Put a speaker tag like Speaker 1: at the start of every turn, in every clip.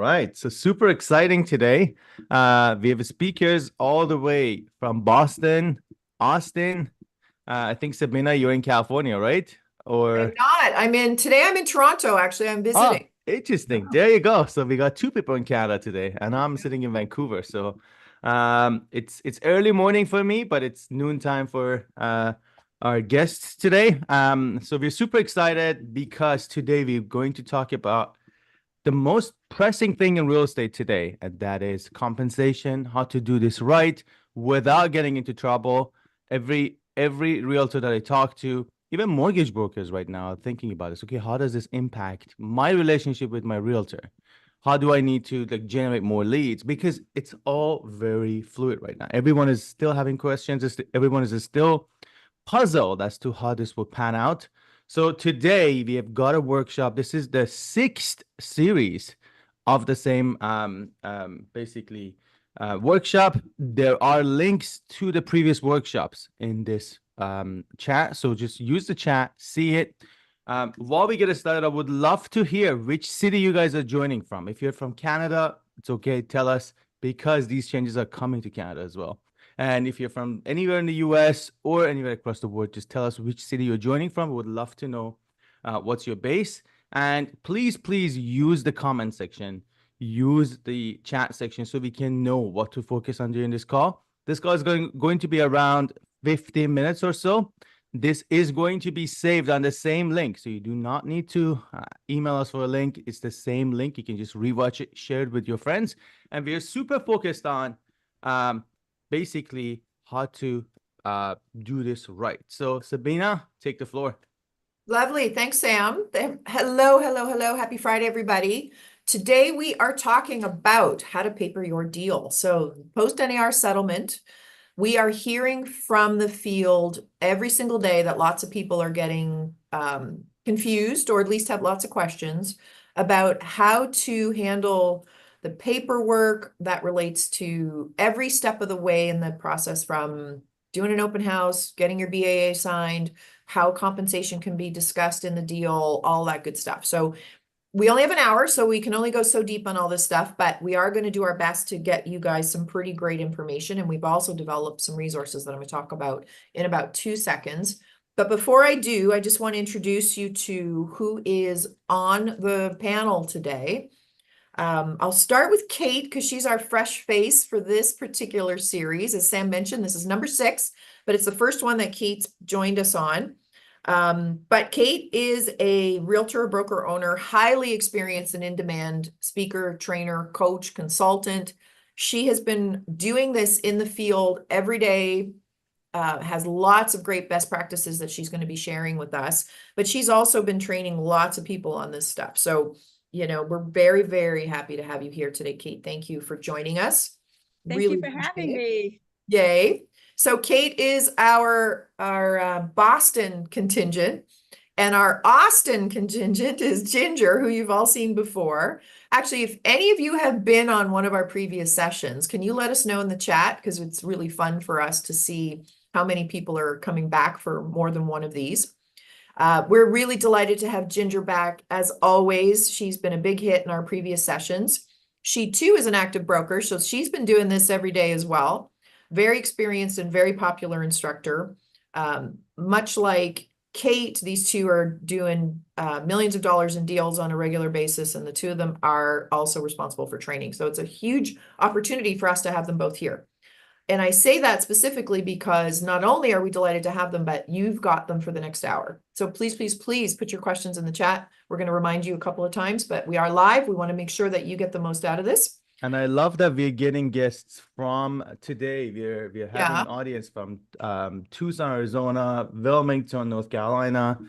Speaker 1: right. So super exciting today. We have speakers all the way from Boston, Austin. I think Sabina, you're in California, right?
Speaker 2: I'm
Speaker 1: Or
Speaker 2: not. Today I'm in Toronto, actually. I'm
Speaker 1: oh,
Speaker 2: visiting.
Speaker 1: interesting. There you go. So we got two people in Canada today, and I'm sitting in Vancouver. So it's early morning for me, but it's noontime for our guests today. So we're super excited because today we're going to talk about the most pressing thing in real estate today, and that is compensation, how to do this right without getting into trouble. Every realtor that I talk to, even mortgage brokers right now, are thinking about this. Okay, how does this impact my relationship with my realtor? How do I need to like generate more leads? Because it's all very fluid right now. Everyone is still having questions. Everyone is still puzzled as to how this will pan out. So today we have got a workshop. This is the sixth series of the same basically workshop. There are links to the previous workshops in this chat. So just use the chat, see it. While we get started, I would love to hear which city you guys are joining from. If you're from Canada, it's okay. Tell us because these changes are coming to Canada as well. And if you're from anywhere in the US or anywhere across the world, just tell us which city you're joining from. We would love to know what's your base. And please use the comment section, use the chat section so we can know what to focus on during this call. This call is going to be around 15 minutes or so. This is going to be saved on the same link. So you do not need to email us for a link. It's the same link. You can just rewatch it, share it with your friends. And we are super focused on basically how to do this right. So Sabina, take the floor.
Speaker 2: Lovely. Thanks, Sam. Hello. Happy Friday, everybody. Today we are talking about how to paper your deal. So post-NAR settlement, we are hearing from the field every single day that lots of people are getting confused or at least have lots of questions about how to handle the paperwork that relates to every step of the way in the process, from doing an open house, getting your BAA signed, how compensation can be discussed in the deal, all that good stuff. So we only have an hour, so we can only go so deep on all this stuff, but we are going to do our best to get you guys some pretty great information. And we've also developed some resources that I'm going to talk about in about 2 seconds. But before I do, I just want to introduce you to who is on the panel today. I'll start with Kate because she's our fresh face for this particular series. As Sam mentioned, this is number 6, but it's the first one that Kate's joined us on. But Kate is a realtor, broker owner, highly experienced and in-demand speaker, trainer, coach, consultant. She has been doing this in the field every day, has lots of great best practices that she's going to be sharing with us, but she's also been training lots of people on this stuff. So, we're very happy to have you here today, Kate. Thank you for joining us.
Speaker 3: Thank you for having me.
Speaker 2: Yay. So Kate is our Boston contingent, and our Austin contingent is Ginger, who you've all seen before. Actually, if any of you have been on one of our previous sessions, can you let us know in the chat? Because it's really fun for us to see how many people are coming back for more than one of these. We're really delighted to have Ginger back. As always, she's been a big hit in our previous sessions. She too is an active broker, so she's been doing this every day as well. Very experienced and very popular instructor. Much like Kate, these two are doing millions of dollars in deals on a regular basis, and the two of them are also responsible for training. So it's a huge opportunity for us to have them both here. And I say that specifically because not only are we delighted to have them, but you've got them for the next hour. So please put your questions in the chat. We're going to remind you a couple of times, but we are live. We want to make sure that you get the most out of this.
Speaker 1: And I love that we're getting guests from today. We're having an audience from Tucson, Arizona, Wilmington, North Carolina,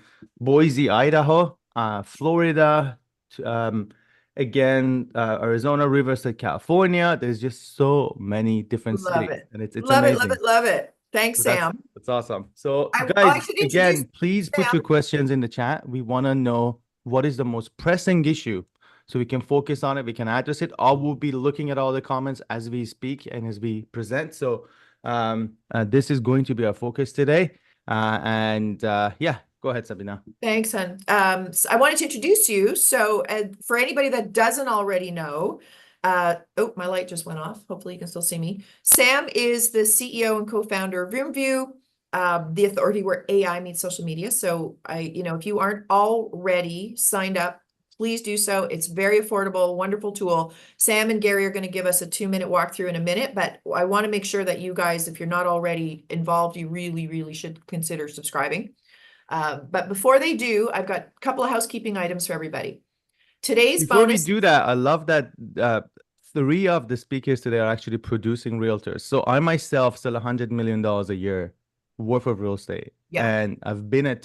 Speaker 1: Boise, Idaho, Florida, Arizona, Riverside, California. There's just so many different cities. And it's amazing.
Speaker 2: Love it. Thanks,
Speaker 1: So
Speaker 2: Sam.
Speaker 1: that's awesome. So guys, again, please put
Speaker 2: Sam.
Speaker 1: your questions in the chat. We want to know what is the most pressing issue so we can focus on it. We can address it. I will be looking at all the comments as we speak and as we present. So this is going to be our focus today. Yeah, Go ahead, Sabina.
Speaker 2: Thanks, hon. So I wanted to introduce you. So for anybody that doesn't already know, oh, my light just went off. Hopefully you can still see me. Sam is the CEO and co-founder of roomvu, the authority where AI meets social media. So if you aren't already signed up, please do so. It's very affordable, wonderful tool. Sam and Gary are going to give us a 2-minute walkthrough in a minute, but I want to make sure that you guys, if you're not already involved, you really, really should consider subscribing. But before they do, I've got a couple of housekeeping items for everybody. Today's
Speaker 1: Before
Speaker 2: bonus.
Speaker 1: we do that, I love that 3 of the speakers today are actually producing realtors. So I myself sell $100 million a year worth of real estate.
Speaker 2: Yeah.
Speaker 1: And I've been at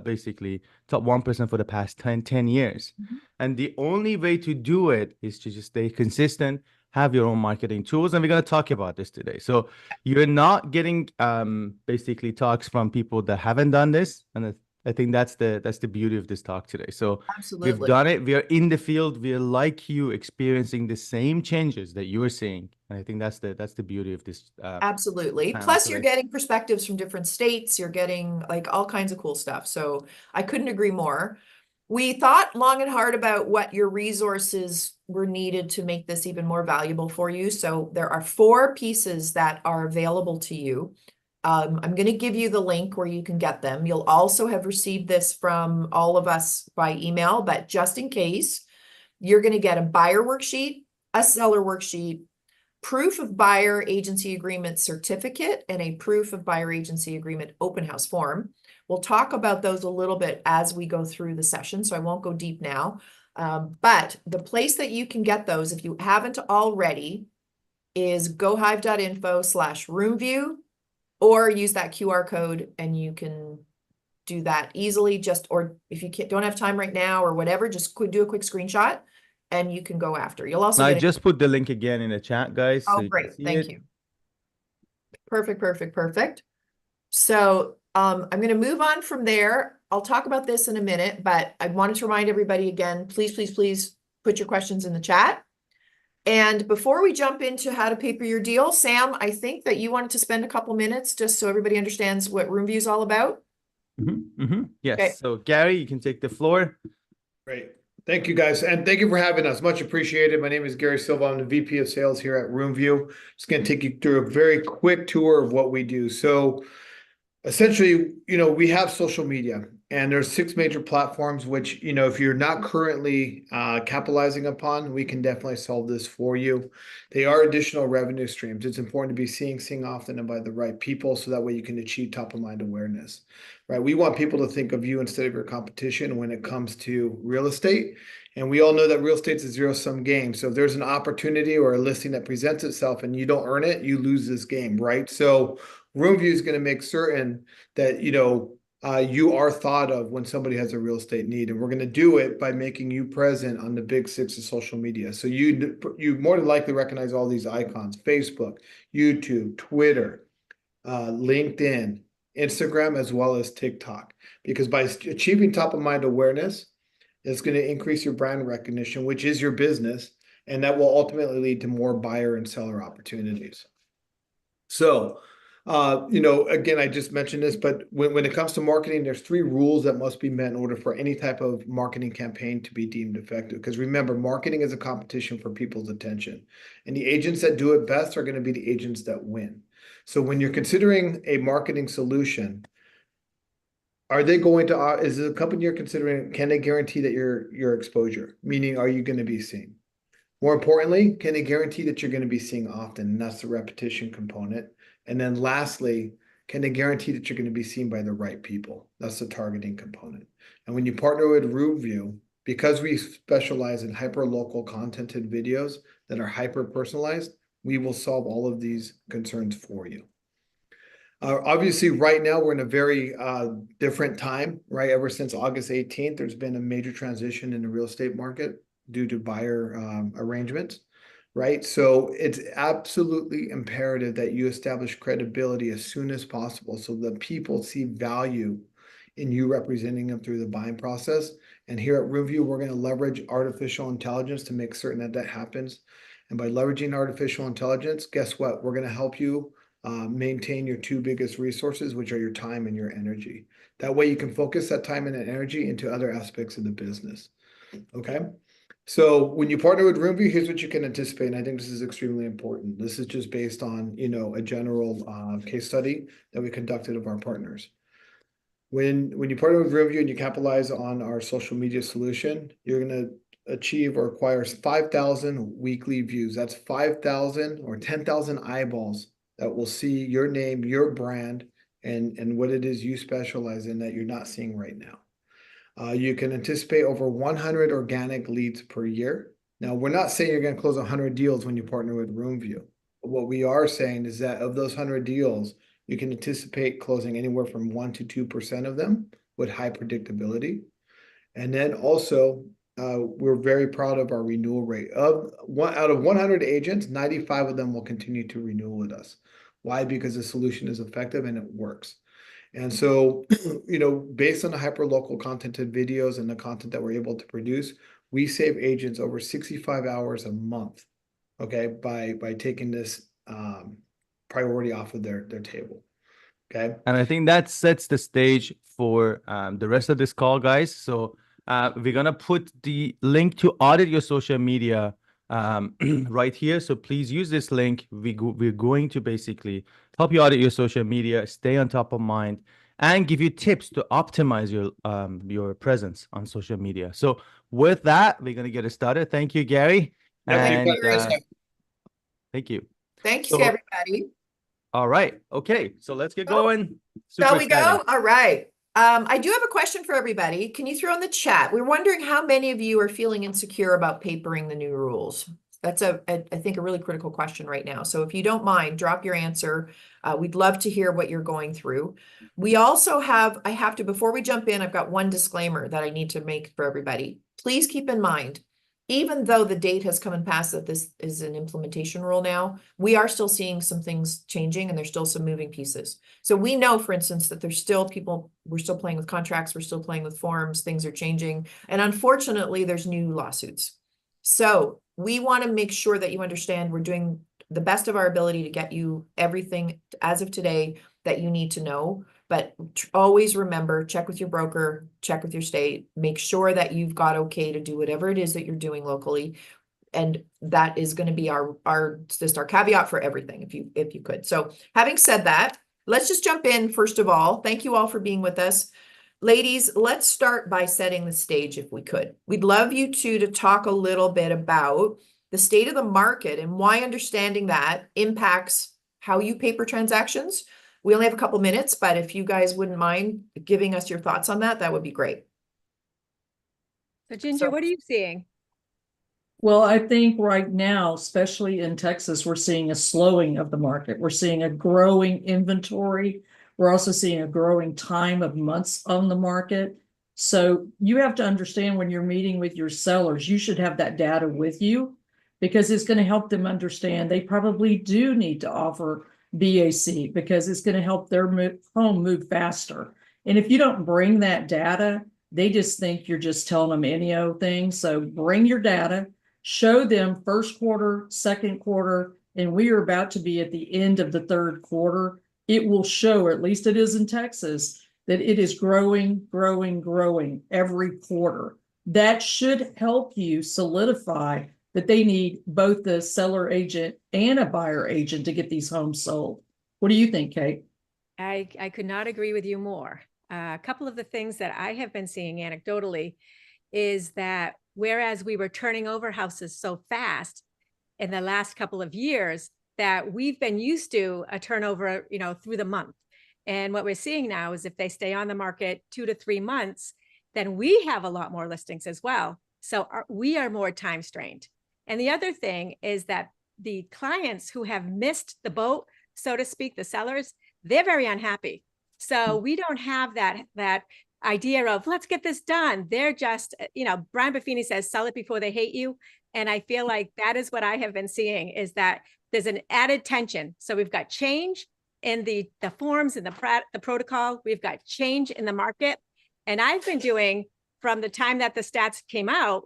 Speaker 1: basically top 1% for the past 10 years. And the only way to do it is to just stay consistent, have your own marketing tools. And we're going to talk about this today. So you're not getting basically talks from people that haven't done this. And I think that's the beauty of this talk today. So
Speaker 2: Absolutely.
Speaker 1: we've done it. We are in the field. We are like you, experiencing the same changes that you are seeing. And I think that's the beauty of this.
Speaker 2: Absolutely. Plus, you're getting perspectives from different states. You're getting like all kinds of cool stuff. So I couldn't agree more. We thought long and hard about what your resources were needed to make this even more valuable for you. So there are 4 pieces that are available to you. I'm going to give you the link where you can get them. You'll also have received this from all of us by email, but just in case, you're going to get a buyer worksheet, a seller worksheet, proof of buyer agency agreement certificate, and a proof of buyer agency agreement open house form. We'll talk about those a little bit as we go through the session, so I won't go deep now. But the place that you can get those, if you haven't already, is gohive.info/roomvu, or use that QR code and you can do that easily. Or if you don't have time right now or whatever, just do a quick screenshot and you can go after. You'll also
Speaker 1: I just put the link again in the chat, guys.
Speaker 2: Oh, great. Thank you. Perfect. So I'm going to move on from there. I'll talk about this in a minute, but I wanted to remind everybody again, please put your questions in the chat. And before we jump into how to paper your deal, Sam, I think that you wanted to spend a couple minutes just so everybody understands what roomvu is all about.
Speaker 1: Yes.
Speaker 2: Okay.
Speaker 1: So Gary, you can take the floor.
Speaker 4: Great. Thank you, guys. And thank you for having us. Much appreciated. My name is Gary Silva. I'm the VP of Sales here at roomvu. Just going to take you through a very quick tour of what we do. So essentially, we have social media, and there's 6 major platforms, which, if you're not currently capitalizing upon, we can definitely solve this for you. They are additional revenue streams. It's important to be seeing often and by the right people, so that way you can achieve top of mind awareness, right? We want people to think of you instead of your competition when it comes to real estate. And we all know that real estate's a zero-sum game. So if there's an opportunity or a listing that presents itself and you don't earn it, you lose this game, right? So roomvu is going to make certain that, you are thought of when somebody has a real estate need. And we're going to do it by making you present on the big 6 of social media. So you more than likely recognize all these icons: Facebook, YouTube, Twitter, LinkedIn, Instagram, as well as TikTok. Because by achieving top of mind awareness, it's going to increase your brand recognition, which is your business. And that will ultimately lead to more buyer and seller opportunities. So, again, I just mentioned this, but when it comes to marketing, there's 3 rules that must be met in order for any type of marketing campaign to be deemed effective. Because remember, marketing is a competition for people's attention. And the agents that do it best are going to be the agents that win. So when you're considering a marketing solution, is the company you're considering, can they guarantee that your exposure? Meaning, are you going to be seen? More importantly, can they guarantee that you're going to be seeing often? And that's the repetition component. And then lastly, can they guarantee that you're going to be seen by the right people? That's the targeting component. And when you partner with roomvu, because we specialize in hyper-local contented videos that are hyper-personalized, we will solve all of these concerns for you. Obviously, right now, we're in a very different time, right? Ever since August 18th, there's been a major transition in the real estate market due to buyer arrangements, right? So it's absolutely imperative that you establish credibility as soon as possible so that people see value in you representing them through the buying process. And here at roomvu, we're going to leverage artificial intelligence to make certain that happens. And by leveraging artificial intelligence, guess what? We're going to help you maintain your two biggest resources, which are your time and your energy. That way you can focus that time and energy into other aspects of the business. Okay. So when you partner with roomvu, here's what you can anticipate. And I think this is extremely important. This is just based on, a general case study that we conducted of our partners. When you partner with roomvu and you capitalize on our social media solution, you're going to achieve or acquire 5,000 weekly views. That's 5,000 or 10,000 eyeballs that will see your name, your brand, and what it is you specialize in that you're not seeing right now. You can anticipate over 100 organic leads per year. Now, we're not saying you're going to close 100 deals when you partner with roomvu. What we are saying is that of those 100 deals, you can anticipate closing anywhere from 1 to 2% of them with high predictability. And then also, we're very proud of our renewal rate. Out of 100 agents, 95 of them will continue to renew with us. Why? Because the solution is effective and it works. And so, based on the hyperlocal contented videos and the content that we're able to produce, we save agents over 65 hours a month, okay, by taking this priority off of their table, okay?
Speaker 1: And I think that sets the stage for the rest of this call, guys. So we're going to put the link to audit your social media right here. So please use this link. We're going to basically help you audit your social media, stay on top of mind, and give you tips to optimize your presence on social media. So with that, we're going to get it started. Thank you, Gary.
Speaker 2: Thank
Speaker 1: you.
Speaker 2: Thanks, everybody.
Speaker 1: All right. Okay. So let's get going.
Speaker 2: Shall we go? All right. I do have a question for everybody. Can you throw in the chat? We're wondering how many of you are feeling insecure about papering the new rules. That's I think a really critical question right now. So if you don't mind, drop your answer. We'd love to hear what you're going through. We also before we jump in, I've got one disclaimer that I need to make for everybody. Please keep in mind, even though the date has come and passed that this is an implementation rule now, we are still seeing some things changing and there's still some moving pieces. So we know, for instance, that there's still we're still playing with contracts, we're still playing with forms, things are changing. And unfortunately, there's new lawsuits. So we want to make sure that you understand we're doing the best of our ability to get you everything as of today that you need to know. But always remember, check with your broker, check with your state, make sure that you've got okay to do whatever it is that you're doing locally. And that is going to be our caveat for everything, if you could. So having said that, let's just jump in. First of all, thank you all for being with us. Ladies, let's start by setting the stage if we could. We'd love you two to talk a little bit about the state of the market and why understanding that impacts how you paper transactions. We only have a couple minutes, but if you guys wouldn't mind giving us your thoughts on that, that would be great.
Speaker 3: So Ginger, what are you seeing?
Speaker 5: Well, I think right now, especially in Texas, we're seeing a slowing of the market. We're seeing a growing inventory. We're also seeing a growing time of months on the market. So you have to understand when you're meeting with your sellers, you should have that data with you because it's going to help them understand they probably do need to offer BAC because it's going to help their home move faster. And if you don't bring that data, they just think you're just telling them any old thing. So bring your data, show them first quarter, second quarter, and we are about to be at the end of the third quarter. It will show, or at least it is in Texas, that it is growing, growing, growing every quarter. That should help you solidify that they need both the seller agent and a buyer agent to get these homes sold. What do you think, Kate?
Speaker 3: I could not agree with you more. A couple of the things that I have been seeing anecdotally is that whereas we were turning over houses so fast in the last couple of years, that we've been used to a turnover, through the month. And what we're seeing now is if they stay on the market 2 to 3 months, then we have a lot more listings as well. So we are more time strained. And the other thing is that the clients who have missed the boat, so to speak, the sellers, they're very unhappy. So we don't have that idea of let's get this done. They're just, Brian Buffini says, sell it before they hate you. And I feel like that is what I have been seeing is that there's an added tension. So we've got change in the forms and the protocol. We've got change in the market. And I've been doing from the time that the stats came out,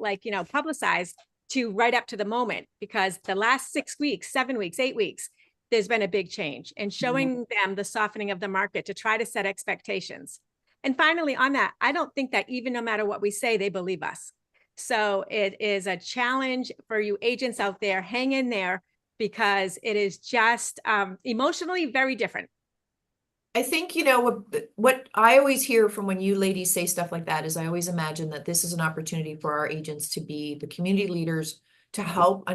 Speaker 3: publicized to right up to the moment, because the last 6 weeks, 7 weeks, 8 weeks, there's been a big change, and showing them the softening of the market to try to set expectations. And finally, on that, I don't think that even no matter what we say, they believe us. So it is a challenge for you agents out there. Hang in there, because it is just emotionally very different.
Speaker 2: I think, you know, what I always hear from when you ladies say stuff like that is I always imagine that this is an opportunity for our agents to be the community leaders to help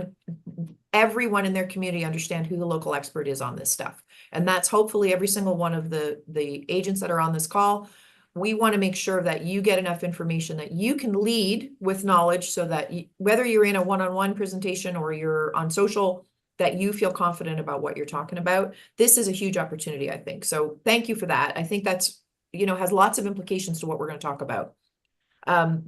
Speaker 2: everyone in their community understand who the local expert is on this stuff. And that's hopefully every single one of the agents that are on this call. We want to make sure that you get enough information that you can lead with knowledge, so that whether you're in a one-on-one presentation or you're on social, that you feel confident about what you're talking about. This is a huge opportunity, I think. So thank you for that. I think that's, you know, has lots of implications to what we're going to talk about.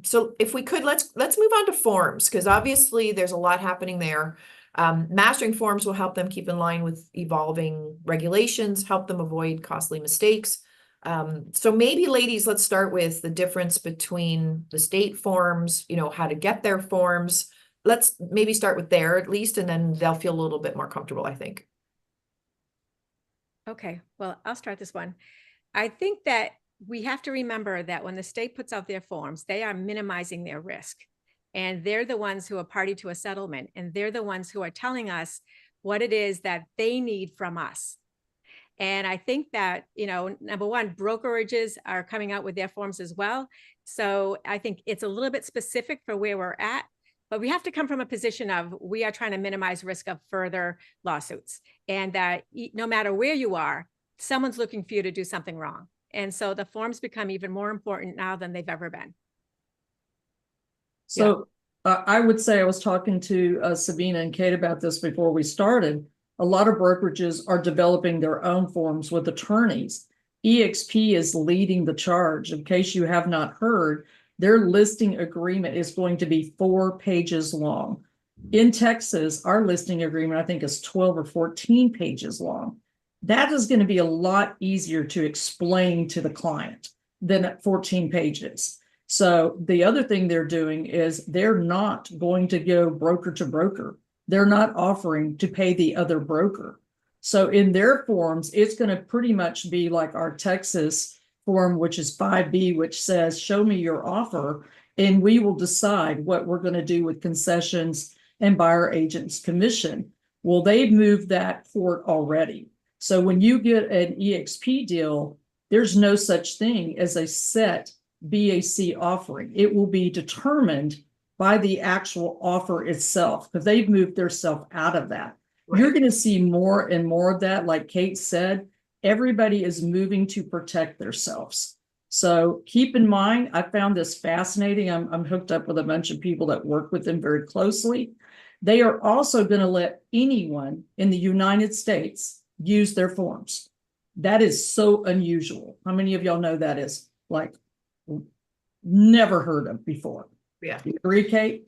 Speaker 2: So if we could, let's move on to forms, because obviously there's a lot happening there. Mastering forms will help them keep in line with evolving regulations, help them avoid costly mistakes. So maybe, ladies, let's start with the difference between the state forms, you know, how to get their forms. Let's maybe start with there at least, and then they'll feel a little bit more comfortable, I think.
Speaker 3: Okay, well, I'll start this one. I think that we have to remember that when the state puts out their forms, they are minimizing their risk. And they're the ones who are party to a settlement. And they're the ones who are telling us what it is that they need from us. And I think that, you know, number one, brokerages are coming out with their forms as well. So I think it's a little bit specific for where we're at. But we have to come from a position of, we are trying to minimize risk of further lawsuits. And that no matter where you are, someone's looking for you to do something wrong. And so the forms become even more important now than they've ever been.
Speaker 5: So I would say, I was talking to Sabine and Kate about this before we started. A lot of brokerages are developing their own forms with attorneys. EXP is leading the charge. In case you have not heard, their listing agreement is going to be 4 pages long. In Texas, our listing agreement, I think, is 12 or 14 pages long. That is going to be a lot easier to explain to the client than at 14 pages. So the other thing they're doing is they're not going to go broker to broker. They're not offering to pay the other broker. So in their forms, it's going to pretty much be like our Texas form, which is 5B, which says, show me your offer, and we will decide what we're going to do with concessions and buyer agent's commission. Well, they've moved that forward already. So when you get an EXP deal, there's no such thing as a set BAC offering. It will be determined by the actual offer itself, because they've moved themselves out of that. Right. You're going to see more and more of that. Like Kate said, everybody is moving to protect themselves. So keep in mind, I found this fascinating. I'm hooked up with a bunch of people that work with them very closely. They are also going to let anyone in the United States use their forms. That is so unusual. How many of y'all know that is like never heard of before?
Speaker 2: Yeah.
Speaker 5: You agree, Kate?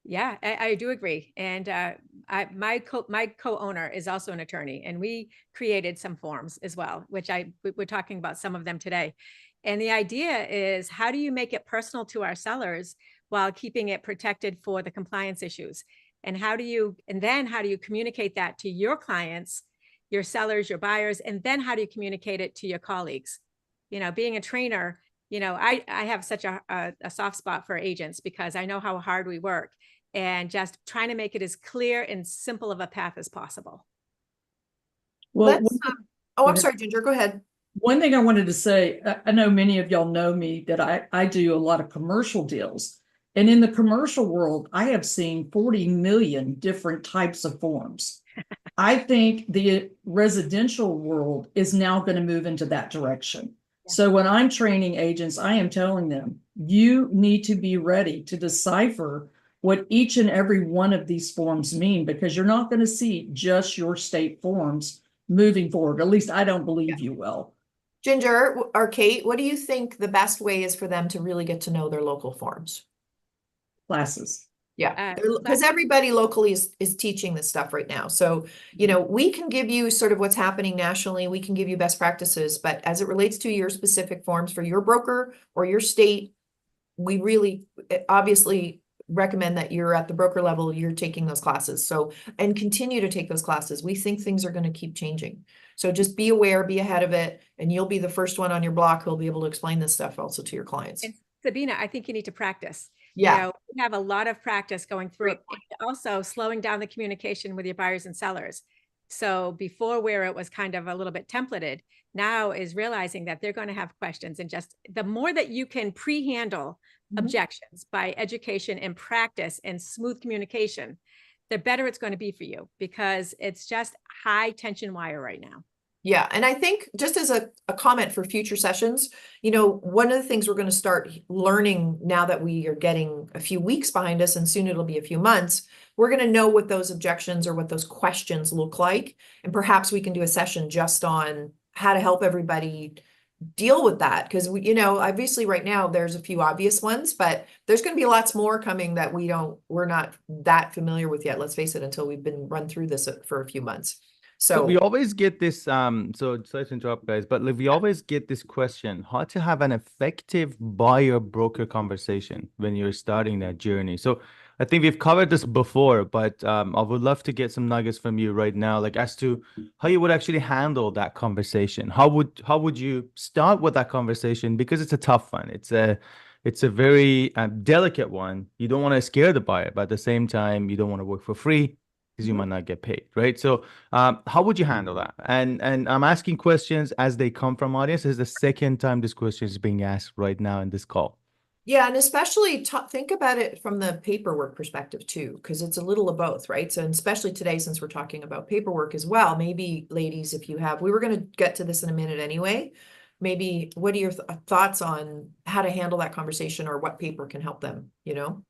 Speaker 3: Yeah, I do agree. And my co-owner is also an attorney, and we created some forms as well, which we're talking about some of them today. And the idea is, how do you make it personal to our sellers while keeping it protected for the compliance issues? And how do you communicate that to your clients, your sellers, your buyers, and then how do you communicate it to your colleagues? You know, being a trainer, you know, I have such a soft spot for agents, because I know how hard we work, and just trying to make it as clear and simple of a path as possible.
Speaker 5: Well,
Speaker 2: I'm sorry, Ginger, go ahead.
Speaker 5: One thing I wanted to say, I know many of y'all know me, that I do a lot of commercial deals. And in the commercial world, I have seen 40 million different types of forms. I think the residential world is now going to move into that direction. Yeah. So when I'm training agents, I am telling them, you need to be ready to decipher what each and every one of these forms mean, because you're not going to see just your state forms moving forward. At least I don't believe you will.
Speaker 2: Ginger or Kate, what do you think the best way is for them to really get to know their local forms?
Speaker 5: Classes.
Speaker 2: Yeah, because everybody locally is teaching this stuff right now. So, you know, we can give you sort of what's happening nationally. We can give you best practices, but as it relates to your specific forms for your broker or your state, we really, obviously, recommend that you're at the broker level, you're taking those classes. So, and continue to take those classes. We think things are going to keep changing. So just be aware, be ahead of it, and you'll be the first one on your block who'll be able to explain this stuff also to your clients.
Speaker 3: And Sabina, I think you need to practice.
Speaker 2: Yeah.
Speaker 3: You know, we have a lot of practice going through it. And also slowing down the communication with your buyers and sellers. So before, where it was kind of a little bit templated, now is realizing that they're going to have questions, and just the more that you can pre-handle objections by education and practice and smooth communication, the better it's going to be for you, because it's just high tension wire right now.
Speaker 2: Yeah. And I think just as a comment for future sessions, you know, one of the things we're going to start learning now that we are getting a few weeks behind us, and soon it'll be a few months, we're going to know what those objections or what those questions look like. And perhaps we can do a session just on how to help everybody deal with that. Because we, you know, obviously right now there's a few obvious ones, but there's going to be lots more coming that we're not that familiar with yet. Let's face it, until we've been run through this for a few months. So
Speaker 1: we always get this, so sorry to interrupt, guys, but like we always get this question, how to have an effective buyer-broker conversation when you're starting that journey. So I think we've covered this before, but I would love to get some nuggets from you right now, like as to how you would actually handle that conversation. How would you start with that conversation? Because it's a tough one. It's a very delicate one. You don't want to scare the buyer, but at the same time, you don't want to work for free, because you might not get paid, right? So how would you handle that? And I'm asking questions as they come from audience. This is the second time this question is being asked right now in this call.
Speaker 2: yeah, and especially think about it from the paperwork perspective too, because it's a little of both, right? So, and especially today, since we're talking about paperwork as well, maybe ladies, if you have, we were going to get to this in a minute anyway. Maybe what are your thoughts on how to handle that conversation, or what paper can help them, you know?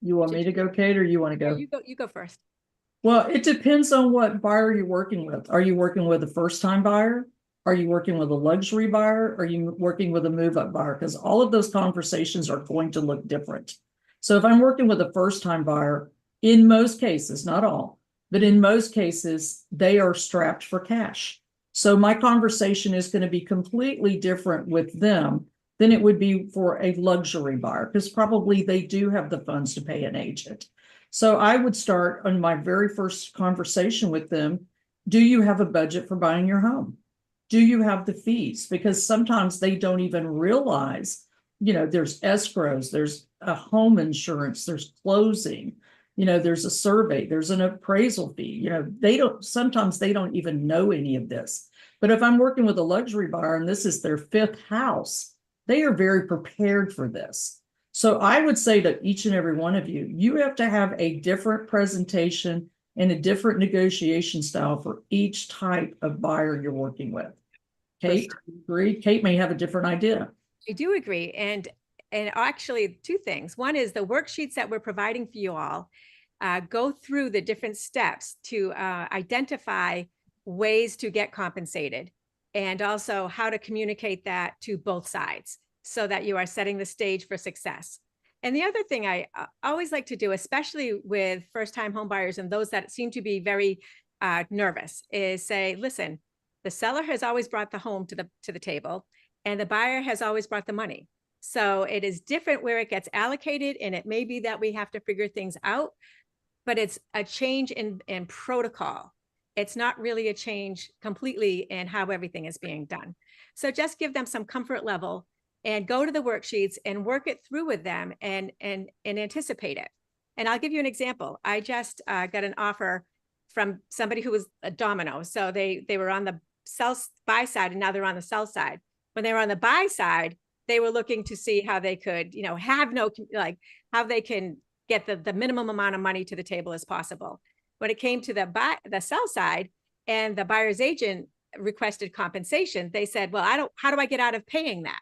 Speaker 5: You want me to go, Kate, or you want to go?
Speaker 3: You go first.
Speaker 5: Well, it depends on what buyer you're working with. Are you working with a first-time buyer? Are you working with a luxury buyer? Are you working with a move-up buyer? Because all of those conversations are going to look different. So if I'm working with a first-time buyer, in most cases, not all, but in most cases, they are strapped for cash. So my conversation is going to be completely different with them than it would be for a luxury buyer, because probably they do have the funds to pay an agent. So I would start on my very first conversation with them. Do you have a budget for buying your home? Do you have the fees? Because sometimes they don't even realize, you know, there's escrows, there's a home insurance, there's closing, you know, there's a survey, there's an appraisal fee. You know, sometimes they don't even know any of this. But if I'm working with a luxury buyer and this is their fifth house, they are very prepared for this. So I would say to each and every one of you, you have to have a different presentation and a different negotiation style for each type of buyer you're working with. Kate, agree? Kate may have a different idea.
Speaker 3: I do agree. And actually two things. One is the worksheets that we're providing for you all go through the different steps to identify ways to get compensated, and also how to communicate that to both sides so that you are setting the stage for success. And the other thing I always like to do, especially with first-time home buyers and those that seem to be very nervous, is say, listen, the seller has always brought the home to the table, and the buyer has always brought the money. So it is different where it gets allocated, and it may be that we have to figure things out, but it's a change in protocol. It's not really a change completely in how everything is being done. So just give them some comfort level and go to the worksheets and work it through with them and anticipate it. And I'll give you an example. I just got an offer from somebody who was a domino. So they were on the buy side, and now they're on the sell side. When they were on the buy side, they were looking to see how they could, you know, how they can get the minimum amount of money to the table as possible. When it came to the sell side, and the buyer's agent requested compensation, they said, well, how do I get out of paying that?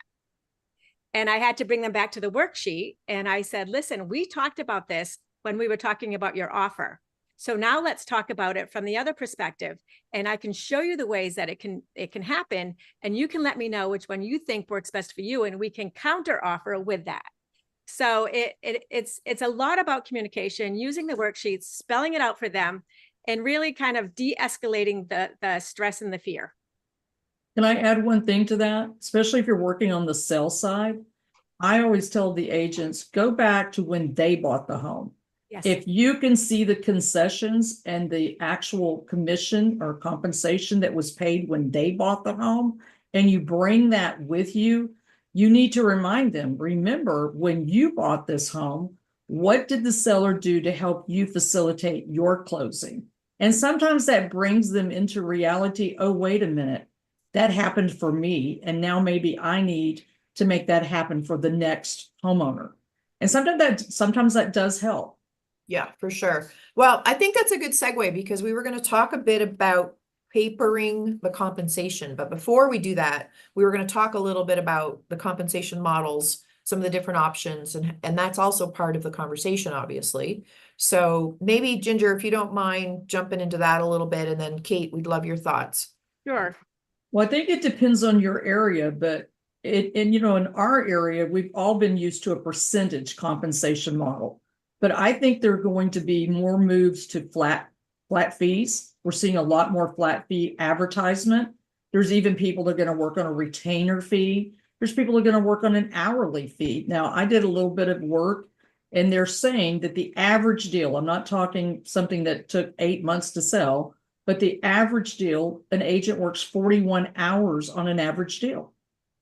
Speaker 3: And I had to bring them back to the worksheet. And I said, listen, we talked about this when we were talking about your offer. So now let's talk about it from the other perspective. And I can show you the ways that it can happen. And you can let me know which one you think works best for you. And we can counter offer with that. So it's a lot about communication, using the worksheets, spelling it out for them, and really kind of de-escalating the stress and the fear.
Speaker 5: Can I add one thing to that? Especially if you're working on the sell side, I always tell the agents, go back to when they bought the home.
Speaker 3: Yes.
Speaker 5: If you can see the concessions and the actual commission or compensation that was paid when they bought the home, and you bring that with you, you need to remind them, remember, when you bought this home, what did the seller do to help you facilitate your closing? And sometimes that brings them into reality. Oh, wait a minute, that happened for me, and now maybe I need to make that happen for the next homeowner. And sometimes that does help.
Speaker 2: Yeah, for sure. Well, I think that's a good segue because we were going to talk a bit about papering the compensation. But before we do that, we were going to talk a little bit about the compensation models, some of the different options, and that's also part of the conversation, obviously. So maybe Ginger, if you don't mind jumping into that a little bit, and then Kate, we'd love your thoughts.
Speaker 3: Sure.
Speaker 5: Well, I think it depends on your area, but in our area, we've all been used to a percentage compensation model. But I think there are going to be more moves to flat fees. We're seeing a lot more flat fee advertisement. There's even people that are going to work on a retainer fee. There's people that are going to work on an hourly fee. Now, I did a little bit of work, and they're saying that the average deal, I'm not talking something that took 8 months to sell, but the average deal, an agent works 41 hours on an average deal.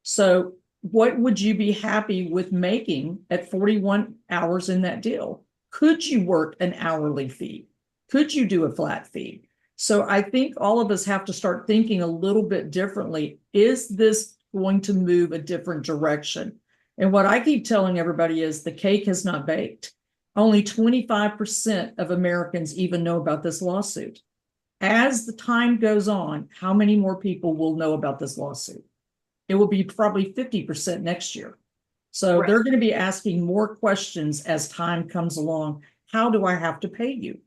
Speaker 5: So what would you be happy with making at 41 hours in that deal? Could you work an hourly fee? Could you do a flat fee? So I think all of us have to start thinking a little bit differently. Is this going to move a different direction? And what I keep telling everybody is the cake has not baked. Only 25% of Americans even know about this lawsuit. As the time goes on, how many more people will know about this lawsuit? It will be probably 50% next year. So
Speaker 2: Right.
Speaker 5: they're going to be asking more questions as time comes along. How do I have to pay you?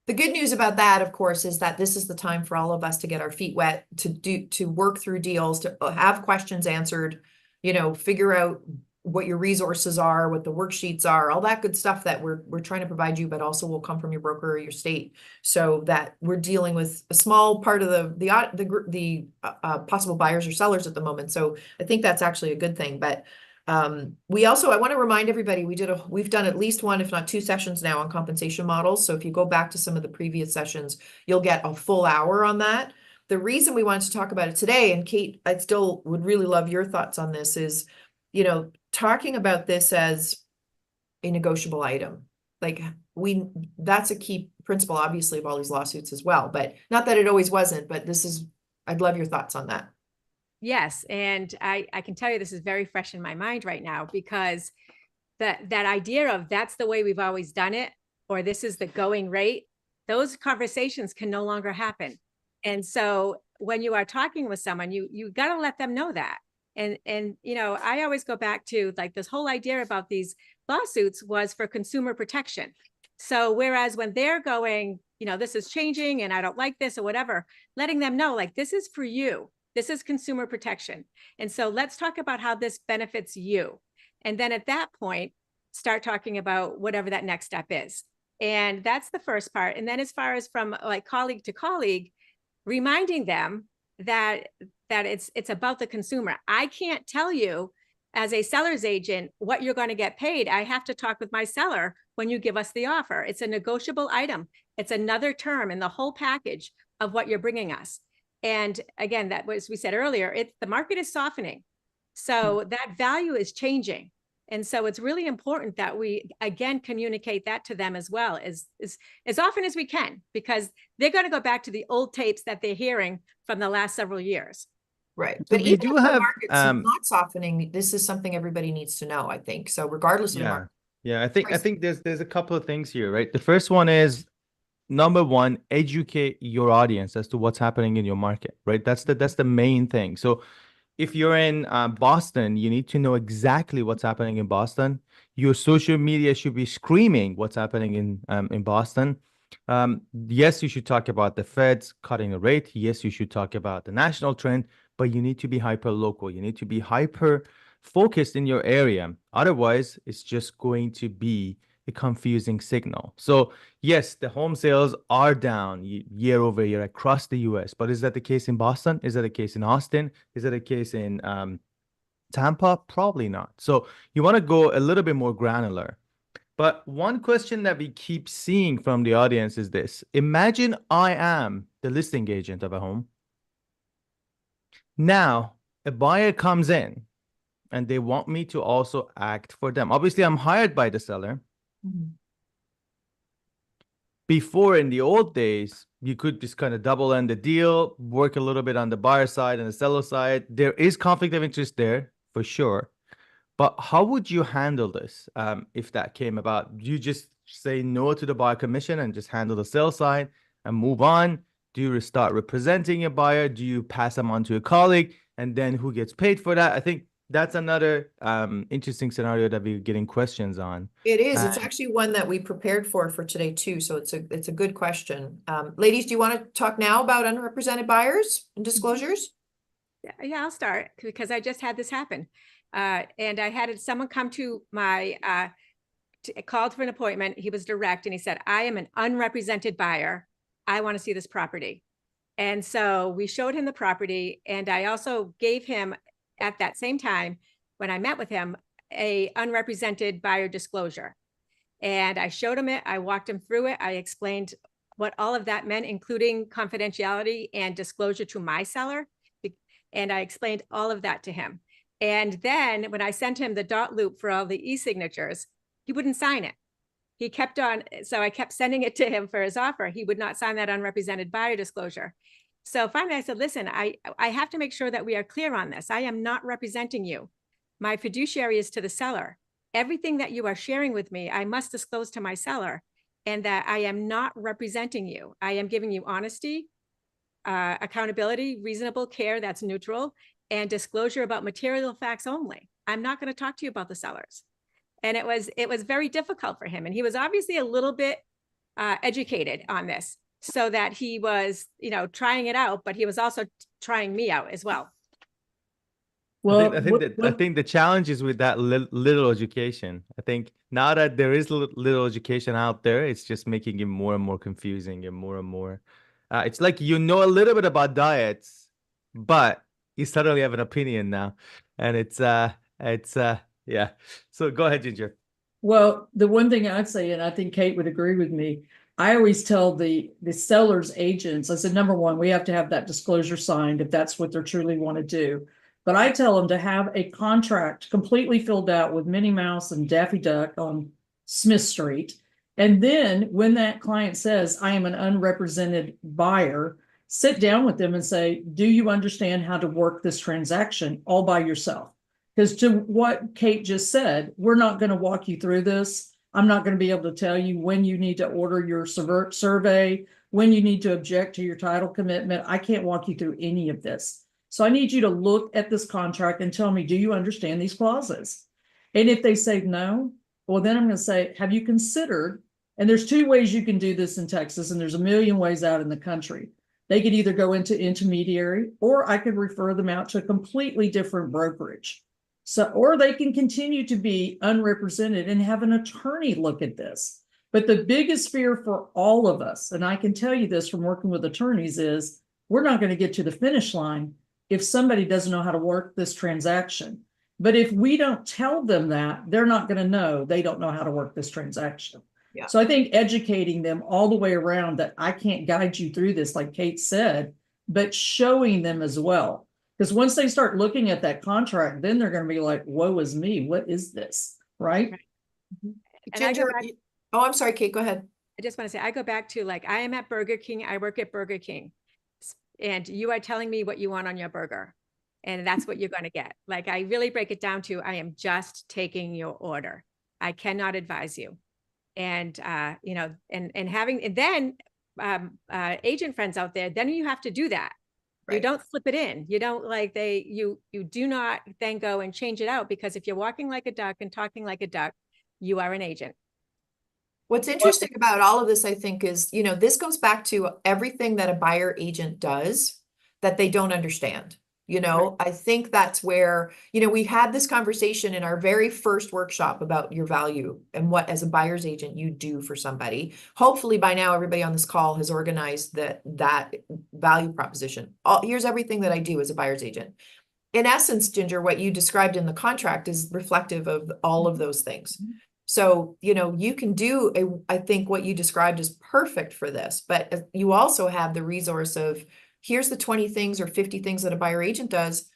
Speaker 2: The good news about that, of course, is that this is the time for all of us to get our feet wet, to work through deals, to have questions answered, figure out what your resources are, what the worksheets are, all that good stuff that we're trying to provide you, but also will come from your broker or your state, so that we're dealing with a small part of the possible buyers or sellers at the moment. So I think that's actually a good thing. But I want to remind everybody, we've done at least one, if not two sessions now on compensation models. So if you go back to some of the previous sessions, you'll get a full hour on that. The reason we wanted to talk about it today, and Kate, I still would really love your thoughts on this, is, talking about this as a negotiable item. Like that's a key principle, obviously, of all these lawsuits as well, but not that it always wasn't, but I'd love your thoughts on that.
Speaker 3: Yes. And I can tell you this is very fresh in my mind right now, because that idea of that's the way we've always done it, or this is the going rate, those conversations can no longer happen. And so when you are talking with someone, you got to let them know that. And I always go back to like this whole idea about these lawsuits was for consumer protection. So whereas when they're going, this is changing and I don't like this or whatever, letting them know like this is for you. This is consumer protection. And so let's talk about how this benefits you. And then at that point, start talking about whatever that next step is. And that's the first part. And then as far as from like colleague to colleague, reminding them that it's about the consumer. I can't tell you as a seller's agent what you're going to get paid. I have to talk with my seller when you give us the offer. It's a negotiable item. It's another term in the whole package of what you're bringing us. And again, that was, we said earlier, the market is softening. So that value is changing. And so it's really important that we, again, communicate that to them as well as often as we can, because they're going to go back to the old tapes that they're hearing from the last several years.
Speaker 2: Right.
Speaker 1: So
Speaker 2: But
Speaker 1: we
Speaker 2: even
Speaker 1: do
Speaker 2: if the
Speaker 1: have,
Speaker 2: market's not softening, this is something everybody needs to know, I think. So regardless of the market.
Speaker 1: Yeah, I think there's a couple of things here, right? The first one is, number one, educate your audience as to what's happening in your market, right? That's the main thing. So if you're in Boston, you need to know exactly what's happening in Boston. Your social media should be screaming what's happening in Boston. Yes, you should talk about the Feds cutting the rate. Yes, you should talk about the national trend, but you need to be hyper local. You need to be hyper focused in your area. Otherwise, it's just going to be a confusing signal. So yes, the home sales are down year over year across the US, but is that the case in Boston? Is that the case in Austin? Is that the case in Tampa? Probably not. So you want to go a little bit more granular. But one question that we keep seeing from the audience is this. Imagine I am the listing agent of a home. Now, a buyer comes in and they want me to also act for them. Obviously, I'm hired by the seller. Before, in the old days, you could just kind of double end the deal, work a little bit on the buyer side and the seller side. There is conflict of interest there for sure. But how would you handle this if that came about? You just say no to the buyer commission and just handle the sell side and move on? Do you start representing a buyer? Do you pass them on to a colleague? And then who gets paid for that? I think that's another interesting scenario that we're getting questions on.
Speaker 2: It is. It's actually one that we prepared for today too. So it's a good question. Ladies, do you want to talk now about unrepresented buyers and disclosures?
Speaker 3: Yeah, I'll start because I just had this happen. And I had someone come to my, called for an appointment. He was direct and he said, I am an unrepresented buyer. I want to see this property. And so we showed him the property. And I also gave him at that same time, when I met with him, a unrepresented buyer disclosure. And I showed him it. I walked him through it. I explained what all of that meant, including confidentiality and disclosure to my seller. And I explained all of that to him. And then when I sent him the dot loop for all the e-signatures, he wouldn't sign it. He kept on. So I kept sending it to him for his offer. He would not sign that unrepresented buyer disclosure. So finally I said, listen, I have to make sure that we are clear on this. I am not representing you. My fiduciary is to the seller. Everything that you are sharing with me, I must disclose to my seller, and that I am not representing you. I am giving you honesty, accountability, reasonable care that's neutral, and disclosure about material facts only. I'm not going to talk to you about the sellers. And it was very difficult for him. And he was obviously a little bit educated on this, so that he was, trying it out, but he was also trying me out as well.
Speaker 5: Well,
Speaker 1: I think the challenge is with that little education. I think now that there is little education out there, it's just making it more and more confusing and more. It's like you know a little bit about diets, but you suddenly have an opinion now, and it's yeah. So go ahead, Ginger.
Speaker 5: Well, the one thing I'd say, and I think Kate would agree with me, I always tell the seller's agents, I said, number one, we have to have that disclosure signed if that's what they truly want to do. But I tell them to have a contract completely filled out with Minnie Mouse and Daffy Duck on Smith Street. And then when that client says, I am an unrepresented buyer, sit down with them and say, do you understand how to work this transaction all by yourself? Because to what Kate just said, we're not going to walk you through this. I'm not going to be able to tell you when you need to order your survey, when you need to object to your title commitment. I can't walk you through any of this. So I need you to look at this contract and tell me, do you understand these clauses? And if they say no, well, then I'm going to say, have you considered, and there's two ways you can do this in Texas, and there's a million ways out in the country. They could either go into intermediary, or I could refer them out to a completely different brokerage. So, or they can continue to be unrepresented and have an attorney look at this. But the biggest fear for all of us, and I can tell you this from working with attorneys, is we're not going to get to the finish line if somebody doesn't know how to work this transaction. But if we don't tell them that, they're not going to know they don't know how to work this transaction. Yeah. So I think educating them all the way around that I can't guide you through this, like Kate said, but showing them as well. Because once they start looking at that contract, then they're going to be like, woe is me. What is this? Right?
Speaker 2: Ginger, oh, I'm sorry, Kate, go ahead.
Speaker 3: I just want to say, I go back to I am at Burger King. I work at Burger King. And you are telling me what you want on your burger. And that's what you're going to get. I really break it down to, I am just taking your order. I cannot advise you. And, and then agent friends out there, then you have to do that. Right. You don't slip it in. You don't you do not then go and change it out, because if you're walking like a duck and talking like a duck, you are an agent.
Speaker 2: What's interesting about all of this, I think, is, this goes back to everything that a buyer agent does that they don't understand. Right. I think that's where, we had this conversation in our very first workshop about your value and what, as a buyer's agent, you do for somebody. Hopefully by now, everybody on this call has organized that value proposition. Here's everything that I do as a buyer's agent. in essence, Ginger, what you described in the contract is reflective of all of those things. So, you know, you can do I think what you described is perfect for this, but you also have the resource of here's the 20 things or 50 things that a buyer agent does.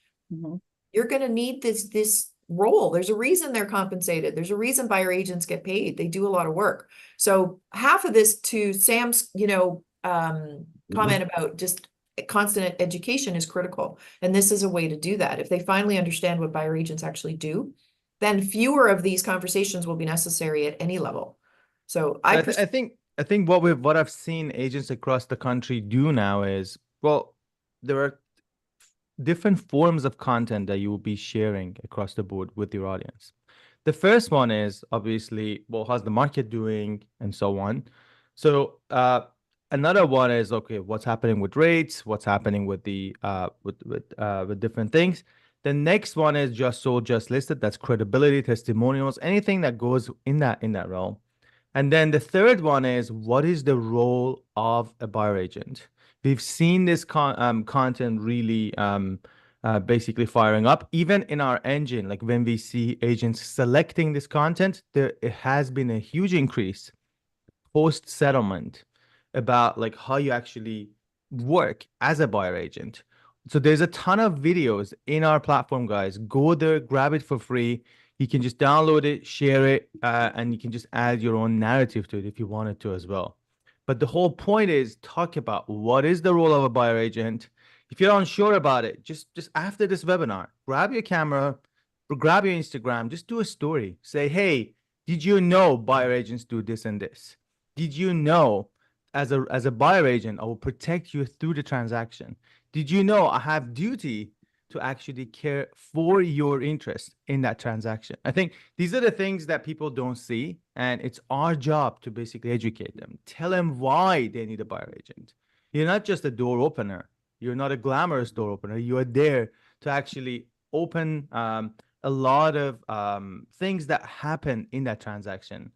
Speaker 2: You're going to need this role. There's a reason they're compensated. There's a reason buyer agents get paid. They do a lot of work. So half of this, to Sam's, you know, comment about just constant education, is critical. And this is a way to do that. If they finally understand what buyer agents actually do, then fewer of these conversations will be necessary at any level. So I
Speaker 1: think what I've seen agents across the country do now is, well, there are different forms of content that you will be sharing across the board with your audience. The first one is obviously, well, how's the market doing and so on. So another one is, okay, what's happening with rates, what's happening with the with different things. The next one is just sold, just listed. That's credibility, testimonials, anything that goes in that realm. And then the third one is, what is the role of a buyer agent? We've seen this content really basically firing up. Even in our engine, like when we see agents selecting this content, it has been a huge increase post-settlement about like how you actually work as a buyer agent. So there's a ton of videos in our platform, guys. Go there, grab it for free. You can just download it, share it, and you can just add your own narrative to it if you wanted to as well. But the whole point is talk about what is the role of a buyer agent. If you're unsure about it, just after this webinar, grab your camera, or grab your Instagram, just do a story. Say, hey, did you know buyer agents do this and this? Did you know as a buyer agent, I will protect you through the transaction? Did you know I have duty to actually care for your interest in that transaction? I think these are the things that people don't see, and it's our job to basically educate them. Tell them why they need a buyer agent. You're not just a door opener. You're not a glamorous door opener. You are there to actually open a lot of things that happen in that transaction.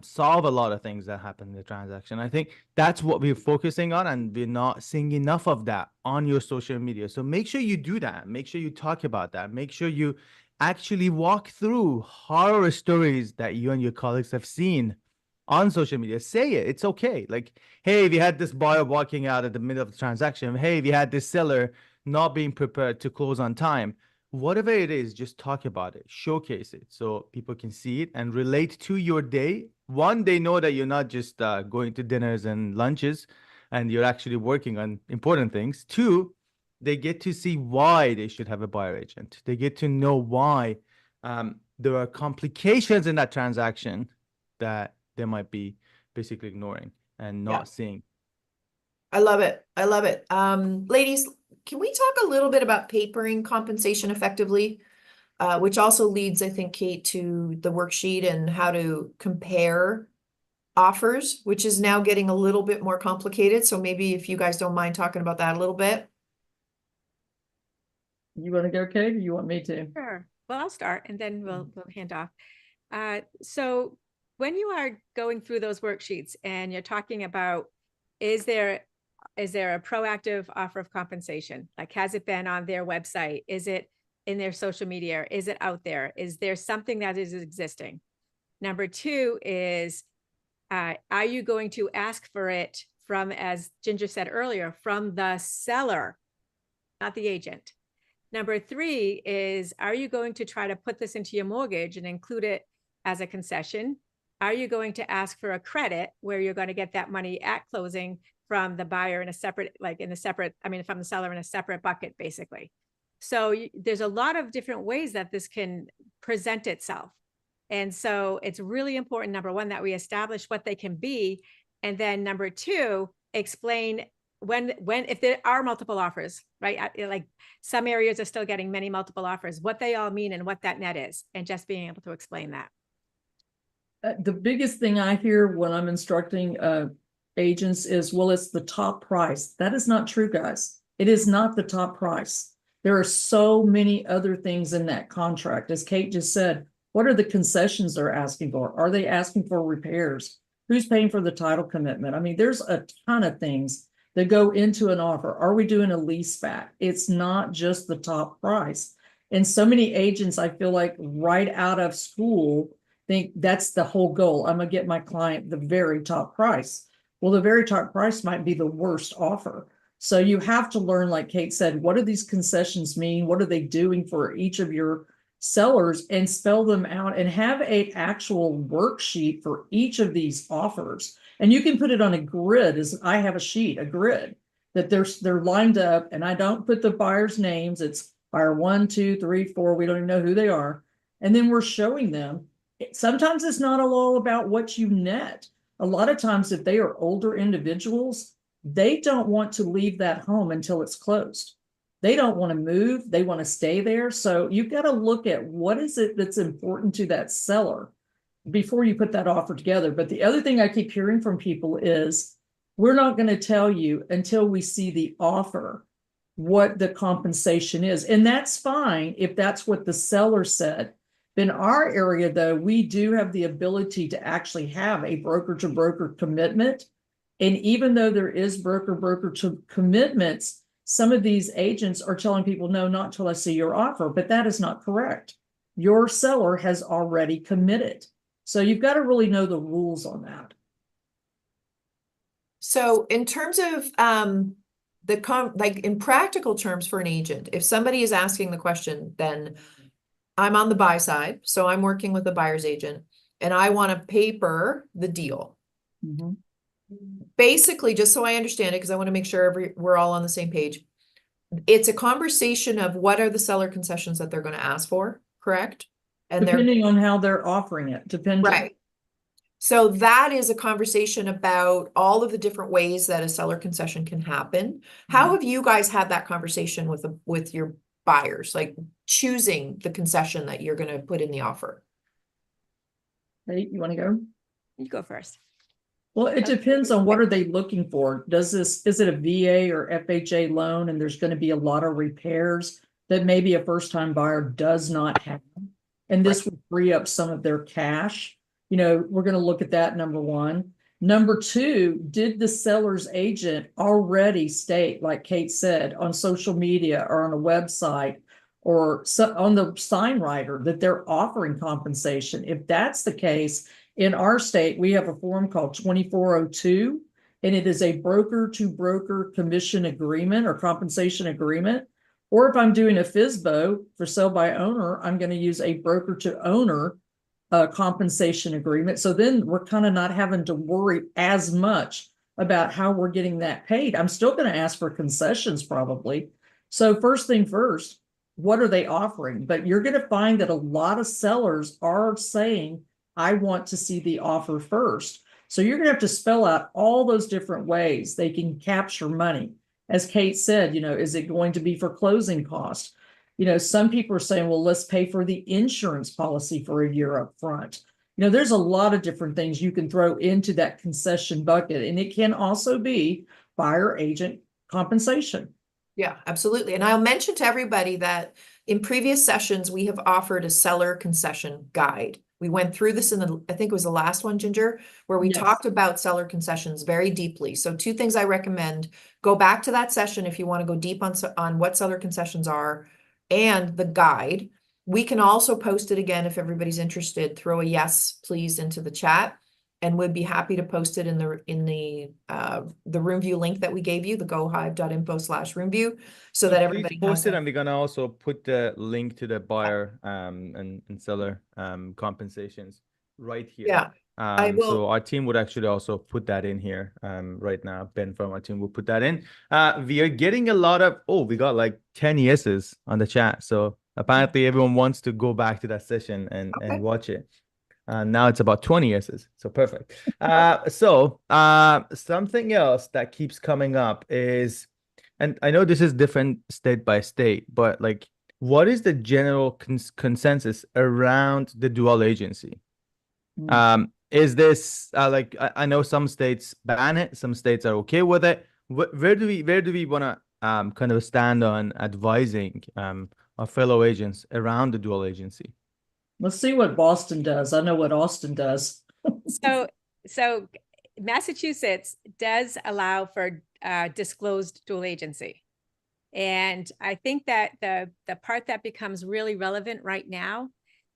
Speaker 1: Solve a lot of things that happen in the transaction. I think that's what we're focusing on, and we're not seeing enough of that on your social media. So make sure you do that. Make sure you talk about that. Make sure you actually walk through horror stories that you and your colleagues have seen on social media. Say it. It's okay. Like, hey, we had this buyer walking out at the middle of the transaction. Hey, we had this seller not being prepared to close on time. Whatever it is, just talk about it, showcase it so people can see it and relate to your day. One, they know that you're not just going to dinners and lunches and you're actually working on important things. Two, they get to see why they should have a buyer agent. They get to know why there are complications in that transaction that they might be basically ignoring and not seeing.
Speaker 2: I love it. I love it. Ladies, can we talk a little bit about papering compensation effectively? Which also leads, I think, Kate, to the worksheet and how to compare offers, which is now getting a little bit more complicated. So maybe if you guys don't mind talking about that a little bit.
Speaker 5: You want to go, Kate, or you want me to?
Speaker 3: Sure. Well, I'll start and then we'll hand off. So when you are going through those worksheets and you're talking about, is there a proactive offer of compensation? Like, has it been on their website? Is it in their social media? Is it out there? Is there something that is existing? Number two is, are you going to ask for it from, as Ginger said earlier, from the seller, not the agent? Number three is, are you going to try to put this into your mortgage and include it as a concession? Are you going to ask for a credit where you're going to get that money at closing from the buyer in a separate, from the seller in a separate bucket, basically? So there's a lot of different ways that this can present itself. And so it's really important, number one, that we establish what they can be. And then number two, explain if there are multiple offers, right? Like some areas are still getting many multiple offers, what they all mean and what that net is, and just being able to explain that.
Speaker 5: The biggest thing I hear when I'm instructing agents is, well, it's the top price. That is not true, guys. It is not the top price. There are so many other things in that contract. As Kate just said, what are the concessions they're asking for? Are they asking for repairs? Who's paying for the title commitment? I mean, there's a ton of things that go into an offer. Are we doing a lease back? It's not just the top price. And so many agents, I feel like right out of school, think that's the whole goal. I'm going to get my client the very top price. Well, the very top price might be the worst offer. So you have to learn, like Kate said, what do these concessions mean? What are they doing for each of your sellers, and spell them out and have an actual worksheet for each of these offers. And you can put it on a grid, as I have a sheet, a grid that they're lined up, and I don't put the buyer's names. It's buyer 1, 2, 3, 4. We don't even know who they are. And then we're showing them. Sometimes it's not all about what you net. A lot of times, if they are older individuals, they don't want to leave that home until it's closed. They don't want to move. They want to stay there. So you've got to look at what is it that's important to that seller before you put that offer together. But the other thing I keep hearing from people is, we're not going to tell you until we see the offer what the compensation is. And that's fine if that's what the seller said. In our area, though, we do have the ability to actually have a broker-to-broker commitment. And even though there is broker-broker commitments, some of these agents are telling people, no, not until I see your offer, but that is not correct. Your seller has already committed. So you've got to really know the rules on that.
Speaker 2: So in terms of like in practical terms for an agent, if somebody is asking the question, then I'm on the buy side. So I'm working with a buyer's agent and I want to paper the deal.
Speaker 5: Mm-hmm.
Speaker 2: Basically, just so I understand it, because I want to make sure we're all on the same page. It's a conversation of what are the seller concessions that they're going to ask for, correct? And
Speaker 5: depending on how they're offering it, depending.
Speaker 2: Right. So that is a conversation about all of the different ways that a seller concession can happen. How have you guys had that conversation with your buyers, like choosing the concession that you're going to put in the offer?
Speaker 5: Hey, you want to go?
Speaker 3: You go first.
Speaker 5: Well, it depends on what are they looking for. Is it a VA or FHA loan, and there's going to be a lot of repairs that maybe a first-time buyer does not have, and this would free up some of their cash. You know, we're going to look at that, number one. Number two, did the seller's agent already state, like Kate said, on social media or on a website or on the sign writer that they're offering compensation? If that's the case, in our state, we have a form called 2402, and it is a broker-to-broker commission agreement or compensation agreement. Or if I'm doing a FSBO for sale by owner, I'm going to use a broker-to-owner compensation agreement. So then we're kind of not having to worry as much about how we're getting that paid. I'm still going to ask for concessions probably. So first thing first, what are they offering? But you're going to find that a lot of sellers are saying, I want to see the offer first. So you're going to have to spell out all those different ways they can capture money. As Kate said, you know, is it going to be for closing costs? You know, some people are saying, well, let's pay for the insurance policy for a year up front. You know, there's a lot of different things you can throw into that concession bucket. And it can also be buyer agent compensation.
Speaker 2: Yeah, absolutely. And I'll mention to everybody that in previous sessions, we have offered a seller concession guide. We went through this in I think it was the last one, Ginger, where we talked about seller concessions very deeply. So two things I recommend: go back to that session if you want to go deep on what seller concessions are and the guide. We can also post it again if everybody's interested. Throw a yes, please, into the chat, and we'd be happy to post it in the RoomVu link that we gave you, the gohive.info/RoomVu, so that everybody
Speaker 1: post
Speaker 2: has
Speaker 1: it. And we're gonna also put the link to the buyer and seller compensations right here.
Speaker 2: Yeah, I will.
Speaker 1: So our team would actually also put that in here right now. Ben from our team will put that in. We are getting a lot of, we got like 10 yeses on the chat. So apparently everyone wants to go back to that session and watch it. Now it's about 20 yeses. So perfect. Something else that keeps coming up is, and I know this is different state by state, but like, what is the general consensus around the dual agency? Is this like, I know some states ban it, some states are okay with it. Where do we want to kind of stand on advising our fellow agents around the dual agency?
Speaker 5: Let's see what Boston does. I know what Austin does.
Speaker 3: So Massachusetts does allow for disclosed dual agency. And I think that the part that becomes really relevant right now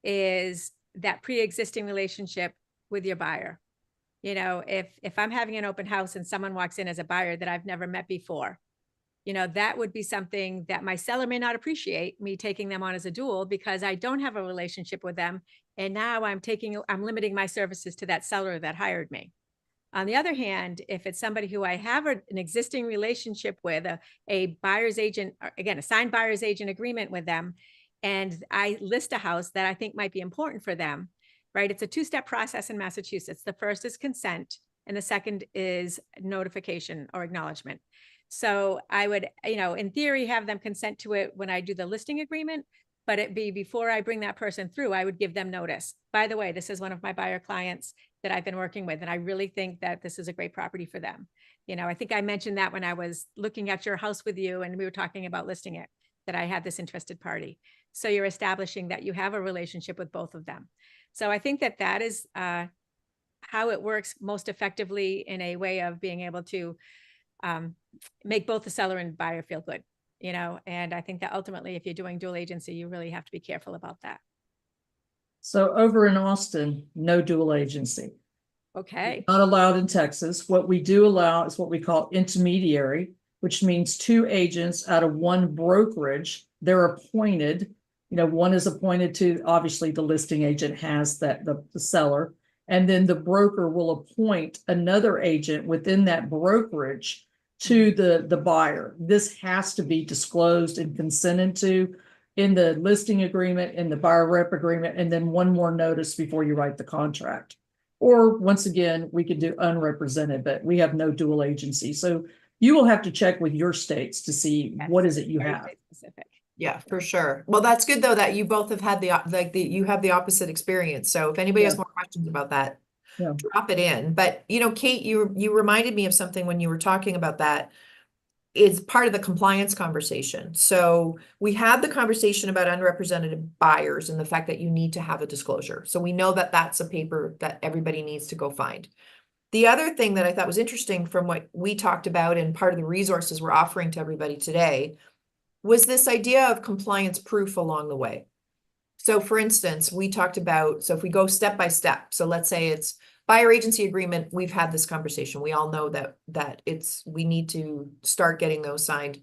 Speaker 3: is that pre-existing relationship with your buyer. You know, if I'm having an open house and someone walks in as a buyer that I've never met before, you know, that would be something that my seller may not appreciate me taking them on as a dual, because I don't have a relationship with them. And now I'm limiting my services to that seller that hired me. On the other hand, if it's somebody who I have an existing relationship with, a buyer's agent, again, a signed buyer's agent agreement with them, and I list a house that I think might be important for them, right? It's a two-step process in Massachusetts. The first is consent, and the second is notification or acknowledgement. So I would, you know, in theory, have them consent to it when I do the listing agreement, but it be before I bring that person through, I would give them notice. By the way, this is one of my buyer clients that I've been working with, and I really think that this is a great property for them. You know, I think I mentioned that when I was looking at your house with you and we were talking about listing it, that I had this interested party. So you're establishing that you have a relationship with both of them. So I think that that is how it works most effectively in a way of being able to make both the seller and buyer feel good, you know, and I think that ultimately, if you're doing dual agency, you really have to be careful about that.
Speaker 5: So over in Austin, no dual agency.
Speaker 3: Okay.
Speaker 5: Not allowed in Texas. What we do allow is what we call intermediary, which means two agents out of one brokerage. They're appointed. You know, one is appointed to, obviously the listing agent has that, the seller, and then the broker will appoint another agent within that brokerage to the buyer. This has to be disclosed and consented to in the listing agreement, in the buyer rep agreement, and then one more notice before you write the contract. Or once again, we could do unrepresented, but we have no dual agency. So you will have to check with your states to see what is it you have.
Speaker 3: Specific.
Speaker 2: Yeah, for sure. Well, that's good though, that you both have had you have the opposite experience. So if anybody has more questions about that, drop it in. But you know, Kate, you reminded me of something when you were talking about that. Is part of the compliance conversation. So we had the conversation about unrepresented buyers and the fact that you need to have a disclosure. So we know that that's a paper that everybody needs to go find. The other thing that I thought was interesting from what we talked about and part of the resources we're offering to everybody today was this idea of compliance proof along the way. So for instance, we talked about, so if we go step by step, so let's say it's buyer agency agreement, we've had this conversation. We all know that we need to start getting those signed.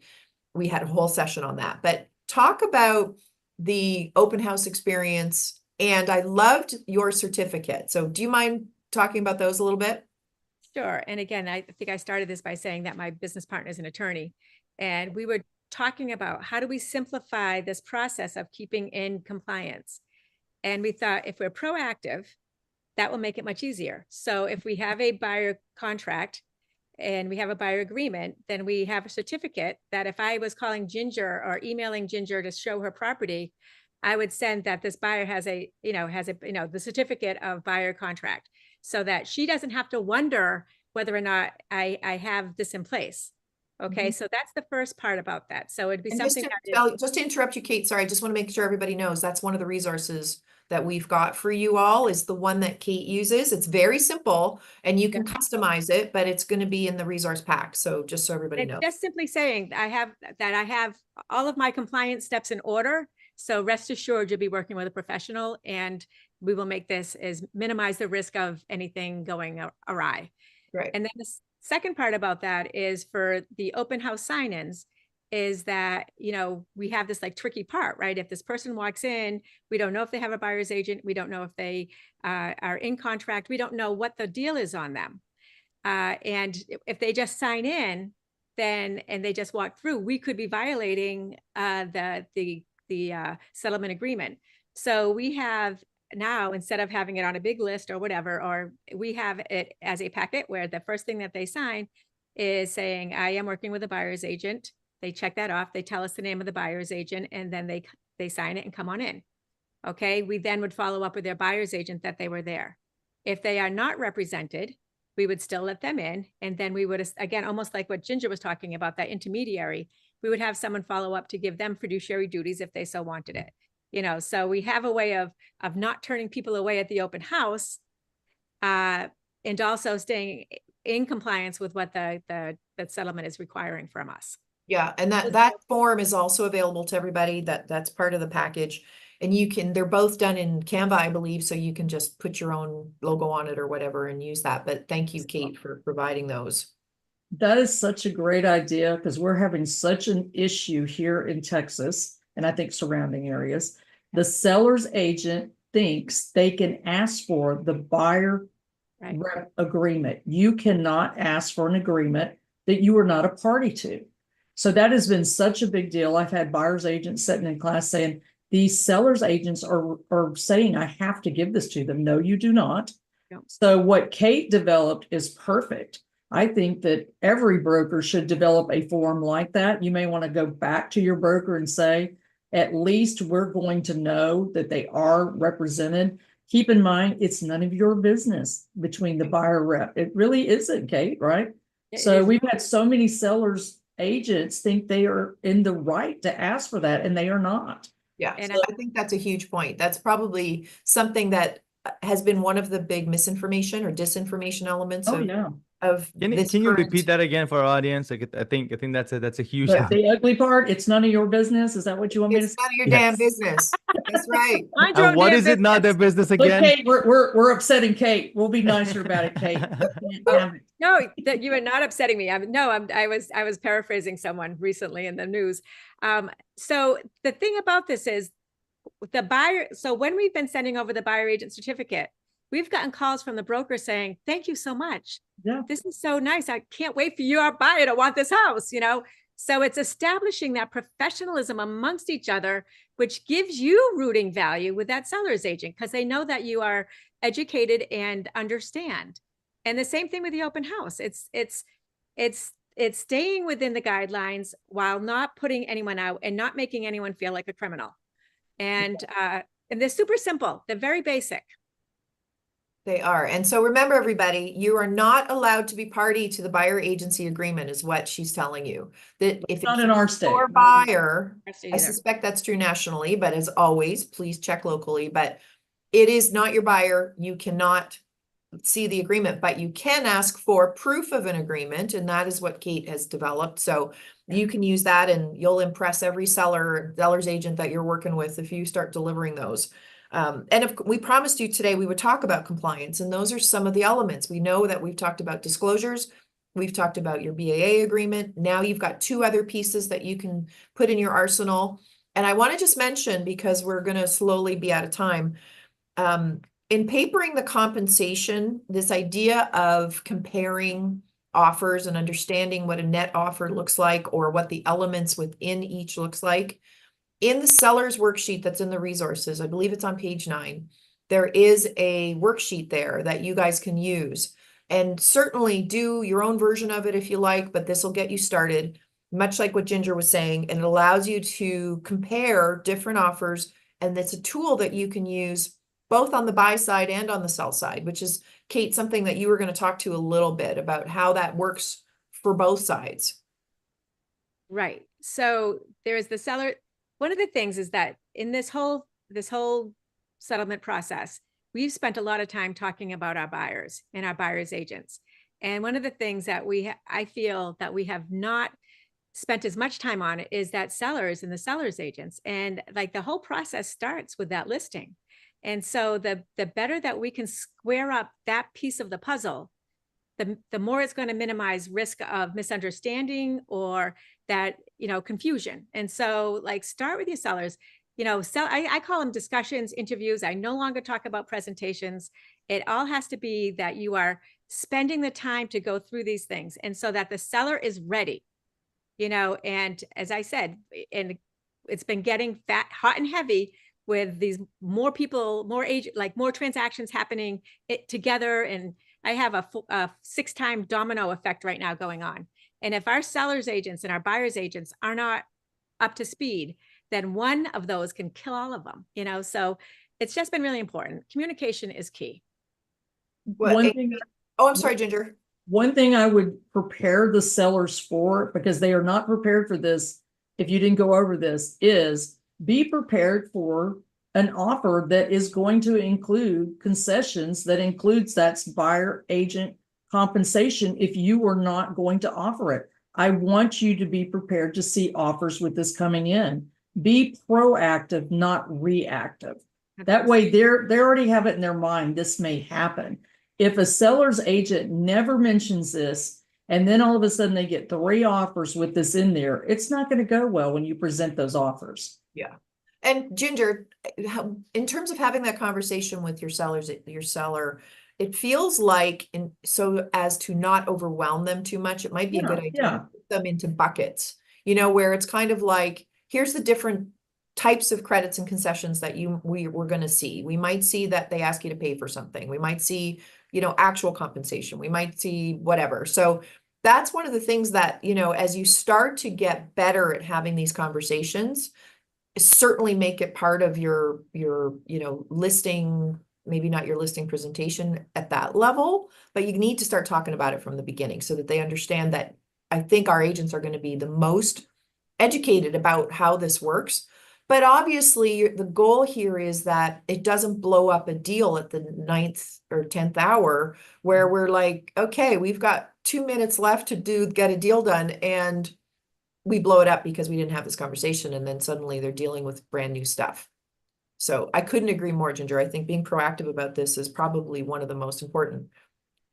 Speaker 2: We had a whole session on that, but talk about the open house experience. And I loved your certificate. So do you mind talking about those a little bit?
Speaker 3: Sure. And again, I think I started this by saying that my business partner is an attorney, and we were talking about how do we simplify this process of keeping in compliance. And we thought if we're proactive, that will make it much easier. So if we have a buyer contract and we have a buyer agreement, then we have a certificate that if I was calling Ginger or emailing Ginger to show her property, I would send that this buyer has the certificate of buyer contract, so that she doesn't have to wonder whether or not I have this in place. Okay, so that's the first part about that. So it'd be
Speaker 2: And
Speaker 3: something
Speaker 2: just to interrupt you, Kate, sorry, I just want to make sure everybody knows that's one of the resources that we've got for you all, is the one that Kate uses. It's very simple and you can customize it, but it's going to be in the resource pack. So just so everybody knows.
Speaker 3: Just simply saying I have all of my compliance steps in order. So rest assured you'll be working with a professional, and we will make this minimize the risk of anything going awry.
Speaker 2: Right.
Speaker 3: And then the second part about that is for the open house sign-ins, is that, you know, we have this like tricky part, right? If this person walks in, we don't know if they have a buyer's agent. We don't know if they are in contract. We don't know what the deal is on them. And if they just sign in, and they just walk through, we could be violating the settlement agreement. So we have now, instead of having it on a big list or whatever, or we have it as a packet where the first thing that they sign is saying, I am working with a buyer's agent. They check that off. They tell us the name of the buyer's agent, and then they sign it and come on in. Okay. We then would follow up with their buyer's agent that they were there. If they are not represented, we would still let them in. And then we would, again, almost like what Ginger was talking about, that intermediary, we would have someone follow up to give them fiduciary duties if they so wanted it. You know, so we have a way of not turning people away at the open house, and also staying in compliance with what the settlement is requiring from us.
Speaker 2: Yeah, and that form is also available to everybody. That's part of the package. And they're both done in Canva, I believe, so you can just put your own logo on it or whatever and use that. But thank you, Kate, for providing those.
Speaker 5: That is such a great idea because we're having such an issue here in Texas and I think surrounding areas. The seller's agent thinks they can ask for the buyer rep agreement. You cannot ask for an agreement that you are not a party to. So that has been such a big deal. I've had buyer's agents sitting in class saying, these sellers agents are saying I have to give this to them. No, you do not.
Speaker 3: Yep.
Speaker 5: So what Kate developed is perfect. I think that every broker should develop a form like that. You may want to go back to your broker and say, at least we're going to know that they are represented. Keep in mind, it's none of your business between the buyer rep. It really isn't, Kate, right? So we've had so many sellers agents think they are in the right to ask for that, and they are not.
Speaker 2: Yeah,
Speaker 3: And
Speaker 2: so I think that's a huge point. That's probably something that has been one of the big misinformation or disinformation elements
Speaker 5: Oh, yeah.
Speaker 2: of
Speaker 1: Can
Speaker 2: this
Speaker 1: you
Speaker 2: current-
Speaker 1: repeat that again for our audience? Like, I think that's a huge.
Speaker 5: But the ugly part, it's none of your business. Is that what you want me to
Speaker 2: It's
Speaker 5: say?
Speaker 2: none of your
Speaker 1: Yes.
Speaker 2: damn business. That's right.
Speaker 3: Mind your own
Speaker 1: What
Speaker 3: damn
Speaker 1: is it not their business
Speaker 5: Look,
Speaker 1: again?
Speaker 5: Kate, we're upsetting Kate. We'll be nicer about it, Kate.
Speaker 3: No, that you are not upsetting me. I was paraphrasing someone recently in the news. So the thing about this is the buyer. So when we've been sending over the buyer agent certificate, we've gotten calls from the broker saying, thank you so much.
Speaker 5: Yeah.
Speaker 3: This is so nice. I can't wait for your buyer to want this house, So it's establishing that professionalism amongst each other, which gives you rooting value with that seller's agent because they know that you are educated and understand. And the same thing with the open house. It's staying within the guidelines while not putting anyone out and not making anyone feel like a criminal. And they're super simple. They're very basic.
Speaker 2: They are. And so remember, everybody, you are not allowed to be party to the buyer agency agreement is what she's telling you. That if
Speaker 5: Not
Speaker 2: it's
Speaker 5: in our state.
Speaker 2: your buyer, I
Speaker 3: Either.
Speaker 2: suspect that's true nationally, but as always, please check locally. But it is not your buyer. You cannot see the agreement, but you can ask for proof of an agreement. And that is what Kate has developed. So you can use that and you'll impress every seller's agent that you're working with if you start delivering those. And if we promised you today, we would talk about compliance, and those are some of the elements. We know that we've talked about disclosures. We've talked about your BAA agreement. Now you've got two other pieces that you can put in your arsenal. And I want to just mention, because we're going to slowly be out of time, in papering the compensation, this idea of comparing offers and understanding what a net offer looks like or what the elements within each looks like. In the seller's worksheet that's in the resources, I believe it's on page 9, there is a worksheet there that you guys can use. And certainly do your own version of it if you like, but this will get you started, much like what Ginger was saying, and it allows you to compare different offers. And it's a tool that you can use both on the buy side and on the sell side, which is, Kate, something that you were going to talk to a little bit about how that works for both sides.
Speaker 3: Right. So there's the seller. One of the things is that in this whole settlement process, we've spent a lot of time talking about our buyers and our buyers agents. And one of the things that I feel that we have not spent as much time on is that sellers and the sellers agents. And like the whole process starts with that listing. And so the better that we can square up that piece of the puzzle, the more it's going to minimize risk of misunderstanding or that, confusion. And so like start with your sellers, I call them discussions, interviews. I no longer talk about presentations. It all has to be that you are spending the time to go through these things. And so that the seller is ready, and as I said, and it's been getting hot and heavy with these more people, more transactions happening together. And I have a 6-time domino effect right now going on. And if our sellers agents and our buyers agents are not up to speed, then one of those can kill all of them, so it's just been really important. Communication is key.
Speaker 2: I'm sorry, Ginger.
Speaker 5: One thing I would prepare the sellers for, because they are not prepared for this, if you didn't go over this, is be prepared for an offer that is going to include concessions that includes that buyer agent compensation if you were not going to offer it. I want you to be prepared to see offers with this coming in. Be proactive, not reactive. That way they already have it in their mind, this may happen. If a seller's agent never mentions this, and then all of a sudden they get 3 offers with this in there, it's not going to go well when you present those offers.
Speaker 2: Yeah. And Ginger, in terms of having that conversation with your seller, it feels like so as to not overwhelm them too much, it might be a good idea to put them into buckets, where it's kind of like, here's the different types of credits and concessions that we're going to see. We might see that they ask you to pay for something. We might see, actual compensation. We might see whatever. So that's one of the things that, as you start to get better at having these conversations, certainly make it part of your listing, maybe not your listing presentation at that level, but you need to start talking about it from the beginning so that they understand that. I think our agents are going to be the most educated about how this works. But obviously the goal here is that it doesn't blow up a deal at the 9th or 10th hour where we're like, okay, we've got 2 minutes left to get a deal done, and we blow it up because we didn't have this conversation, and then suddenly they're dealing with brand new stuff. So I couldn't agree more, Ginger. I think being proactive about this is probably one of the most important.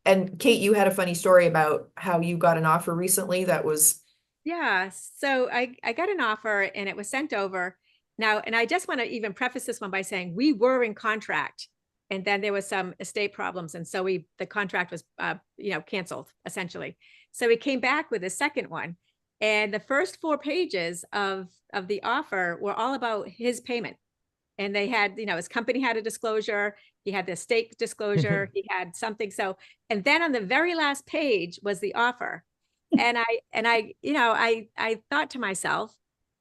Speaker 2: And Kate, you had a funny story about how you got an offer recently that was.
Speaker 3: Yeah. So I got an offer and it was sent over now. And I just want to even preface this one by saying we were in contract, and then there was some estate problems. And so the contract was, canceled essentially. So we came back with a second one. And the first 4 pages of the offer were all about his payment. And they had, his company had a disclosure. He had the estate disclosure. He had something. So, and then on the very last page was the offer. And I thought to myself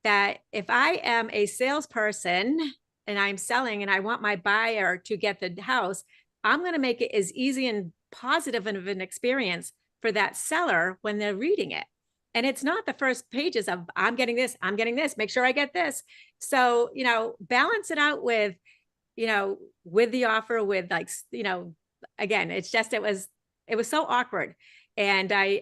Speaker 3: that if I am a salesperson and I'm selling and I want my buyer to get the house, I'm going to make it as easy and positive of an experience for that seller when they're reading it. And it's not the first pages of I'm getting this, make sure I get this. So, balance it out with, with the offer, with again, it's just, it was so awkward. And I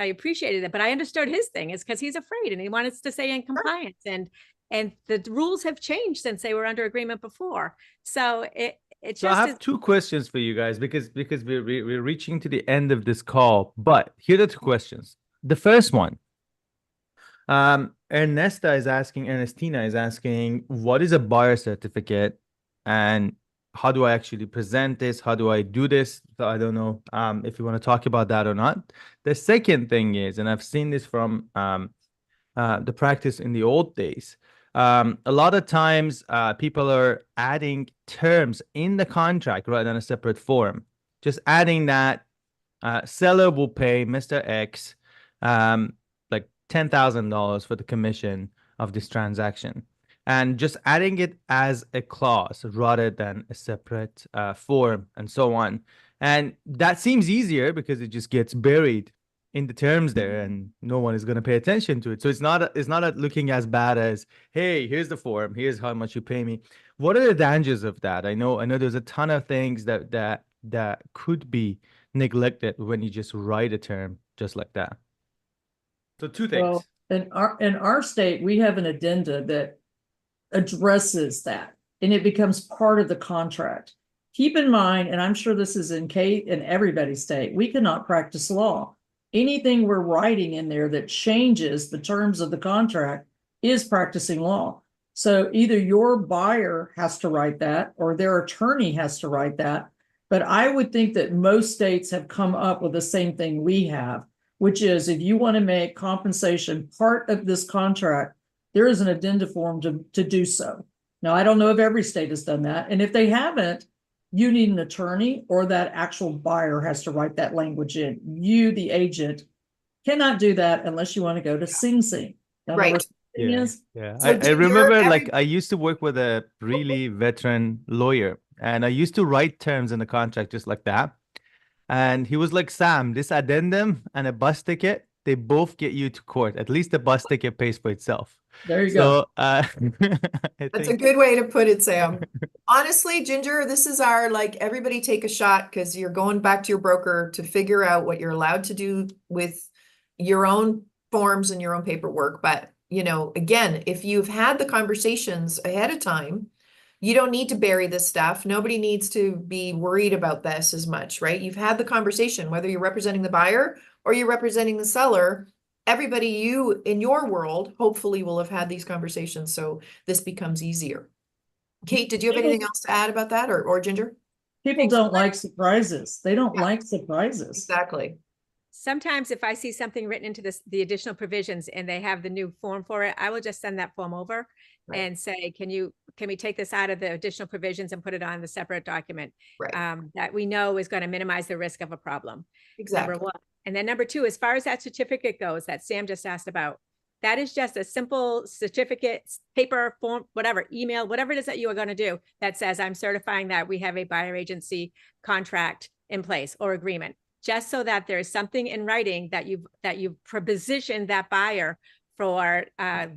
Speaker 3: appreciated it, but I understood his thing is because he's afraid and he wanted to stay in compliance, and the rules have changed since they were under agreement before. So
Speaker 1: So I have 2 questions for you guys because we're reaching to the end of this call, but here are 2 questions. The first one, Ernestina is asking, what is a buyer certificate and how do I actually present this? How do I do this? So I don't know if you want to talk about that or not. The second thing is, and I've seen this from the practice in the old days, a lot of times people are adding terms in the contract rather than a separate form. Just adding that seller will pay Mr. X like $10,000 for the commission of this transaction, and just adding it as a clause rather than a separate form and so on. And that seems easier because it just gets buried in the terms there and no one is going to pay attention to it. So it's not looking as bad as, hey, here's the form, here's how much you pay me. What are the dangers of that? I know there's a ton of things that could be neglected when you just write a term just like that. So 2 things.
Speaker 5: Well, in our state, we have an addenda that addresses that, and it becomes part of the contract. Keep in mind, and I'm sure this is in everybody's state, we cannot practice law. Anything we're writing in there that changes the terms of the contract is practicing law. So either your buyer has to write that or their attorney has to write that. But I would think that most states have come up with the same thing we have, which is if you want to make compensation part of this contract, there is an addenda form to do so. Now, I don't know if every state has done that. And if they haven't, you need an attorney or that actual buyer has to write that language in. You, the agent, cannot do that unless you want to go to Sing Sing.
Speaker 2: Right.
Speaker 1: Yeah.
Speaker 2: So
Speaker 1: I remember like I used to work with a really veteran lawyer, and I used to write terms in the contract just like that. And he was like, Sam, this addendum and a bus ticket, they both get you to court. At least the bus ticket pays for itself.
Speaker 5: There you go.
Speaker 1: So I
Speaker 2: That's a
Speaker 1: think,
Speaker 2: good way to put it, Sam. Honestly, Ginger, this is our, like, everybody take a shot because you're going back to your broker to figure out what you're allowed to do with your own forms and your own paperwork. But, you know, again, if you've had the conversations ahead of time, you don't need to bury this stuff. Nobody needs to be worried about this as much, right? You've had the conversation, whether you're representing the buyer or you're representing the seller. Everybody you in your world hopefully will have had these conversations, so this becomes easier. Kate, did you have anything else to add about that, or Ginger?
Speaker 5: People don't like surprises. They don't
Speaker 2: Yeah.
Speaker 5: like surprises.
Speaker 2: Exactly.
Speaker 3: Sometimes if I see something written into the additional provisions and they have the new form for it, I will just send that form over
Speaker 2: Right.
Speaker 3: and say, can we take this out of the additional provisions and put it on the separate document?
Speaker 2: Right.
Speaker 3: That we know is going to minimize the risk of a problem.
Speaker 2: Exactly.
Speaker 3: Number one. And then number two, as far as that certificate goes that Sam just asked about, that is just a simple certificate, paper, form, whatever, email, whatever it is that you are going to do that says, I'm certifying that we have a buyer agency contract in place or agreement, just so that there's something in writing that you've positioned that buyer for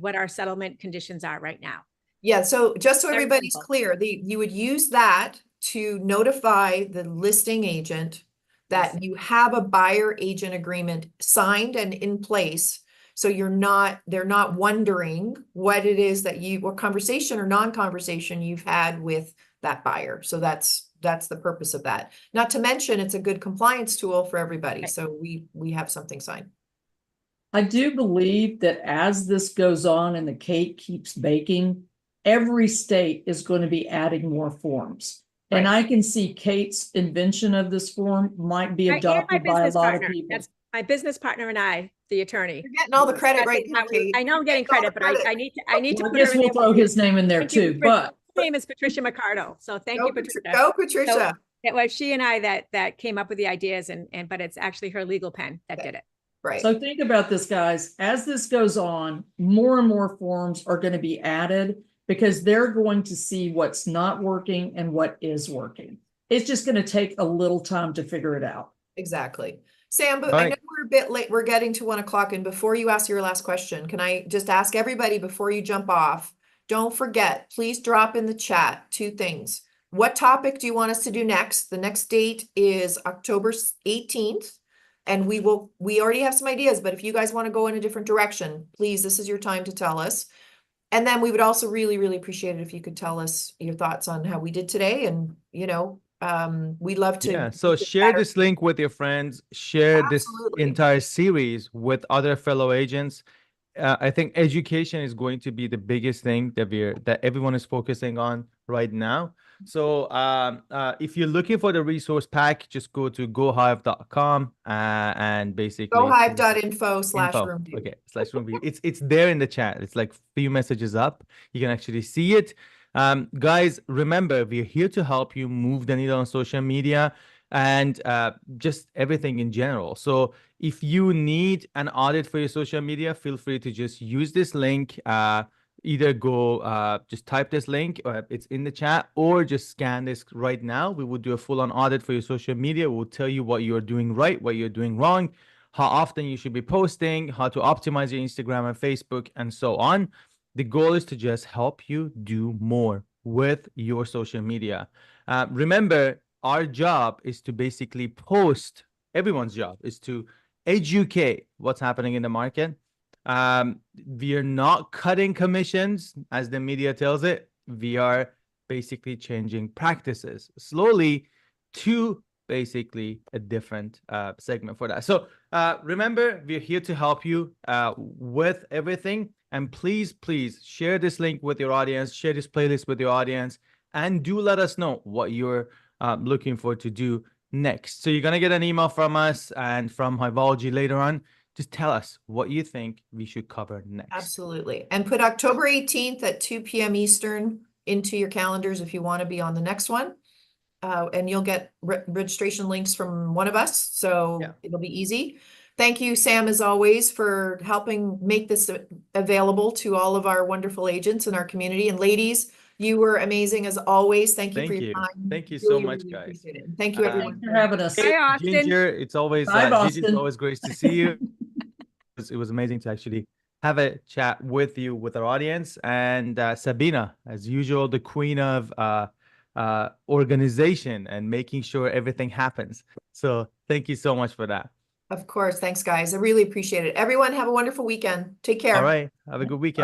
Speaker 3: what our settlement conditions are right now.
Speaker 2: Yeah, so just so
Speaker 3: Very
Speaker 2: everybody's
Speaker 3: simple.
Speaker 2: clear, you would use that to notify the listing agent that
Speaker 3: Yes.
Speaker 2: you have a buyer agent agreement signed and in place. So they're not wondering what it is that what conversation or non-conversation you've had with that buyer. So that's the purpose of that. Not to mention, it's a good compliance tool for everybody.
Speaker 3: Right.
Speaker 2: So we have something signed.
Speaker 5: I do believe that as this goes on and the cake keeps baking, every state is going to be adding more forms. And
Speaker 2: Right.
Speaker 5: I can see Kate's invention of this form might be
Speaker 3: And my
Speaker 5: adopted by a
Speaker 3: business
Speaker 5: lot
Speaker 3: partner.
Speaker 5: of people.
Speaker 3: That's my business partner and I, the attorney.
Speaker 2: You're getting all the credit right
Speaker 3: Discussing
Speaker 2: now,
Speaker 3: how we-
Speaker 2: Kate.
Speaker 3: I know I'm getting
Speaker 2: Getting all the
Speaker 3: credit, but I need to
Speaker 5: Well, I
Speaker 3: put
Speaker 5: guess
Speaker 3: her in
Speaker 5: we'll
Speaker 3: there
Speaker 5: throw
Speaker 3: with you.
Speaker 5: his name in there
Speaker 3: Thank you,
Speaker 5: too, but
Speaker 3: Her name is Patricia Micardo. So thank
Speaker 2: Go,
Speaker 3: you, Patricia.
Speaker 2: Go, Patricia.
Speaker 3: It was she and I that came up with the ideas but it's actually her legal pen that
Speaker 2: Okay.
Speaker 3: did it.
Speaker 2: Right.
Speaker 5: so think about this, guys. As this goes on, more and more forms are going to be added because they're going to see what's not working and what is working. It's just going to take a little time to figure it out.
Speaker 2: Exactly. Sam, but
Speaker 1: All
Speaker 2: I know
Speaker 1: right.
Speaker 2: we're a bit late. We're getting to 1 o'clock. And before you ask your last question, can I just ask everybody before you jump off? Don't forget, please drop in the chat 2 things. What topic do you want us to do next? The next date is October 18th. And we already have some ideas, but if you guys want to go in a different direction, please, this is your time to tell us. And then we would also really, really appreciate it if you could tell us your thoughts on how we did today. And, we'd love to.
Speaker 1: Yeah, so
Speaker 2: make it
Speaker 1: share
Speaker 2: better.
Speaker 1: this link with your friends, share this
Speaker 2: Absolutely.
Speaker 1: entire series with other fellow agents. I think education is going to be the biggest thing that everyone is focusing on right now. So if you're looking for the resource pack, just go to gohive.com and basically
Speaker 2: Gohive.info/roomvu.
Speaker 1: Okay, /roomvu. It's there in the chat. It's like few messages up. You can actually see it. Guys, remember, we're here to help you move the needle on social media and just everything in general. So if you need an audit for your social media, feel free to just use this link. Either go, just type this link, it's in the chat, or just scan this right now. We will do a full-on audit for your social media. We'll tell you what you're doing right, what you're doing wrong, how often you should be posting, how to optimize your Instagram and Facebook, and so on. The goal is to just help you do more with your social media. Remember, our job is to basically post. Everyone's job is to educate what's happening in the market. We are not cutting commissions, as the media tells it. We are basically changing practices slowly to basically a different segment for that. So remember, we're here to help you with everything. And please share this link with your audience, share this playlist with your audience, and do let us know what you're looking for to do next. So you're going to get an email from us and from Hiveologie later on. Just tell us what you think we should cover next.
Speaker 2: Absolutely. And put October 18th at 2 p.m. Eastern into your calendars if you want to be on the next one. And you'll get registration links from one of us. So
Speaker 1: Yeah.
Speaker 2: It'll be easy. Thank you, Sam, as always, for helping make this available to all of our wonderful agents in our community. And ladies, you were amazing as always. Thank you for your time.
Speaker 1: Thank you so much,
Speaker 2: really
Speaker 1: guys.
Speaker 2: appreciate it. Thank you, everyone.
Speaker 5: Thanks for having us.
Speaker 3: Bye, Austin.
Speaker 1: Ginger, it's always
Speaker 5: Bye,
Speaker 1: Gigi, it's
Speaker 5: Austin.
Speaker 1: always great to see you. it was amazing to actually have a chat with you, with our audience, and Sabina, as usual, the queen of organization and making sure everything happens. So thank you so much for that.
Speaker 2: Of course. Thanks, guys. I really appreciate it. Everyone have a wonderful weekend. Take care.
Speaker 1: All right. Have a good weekend.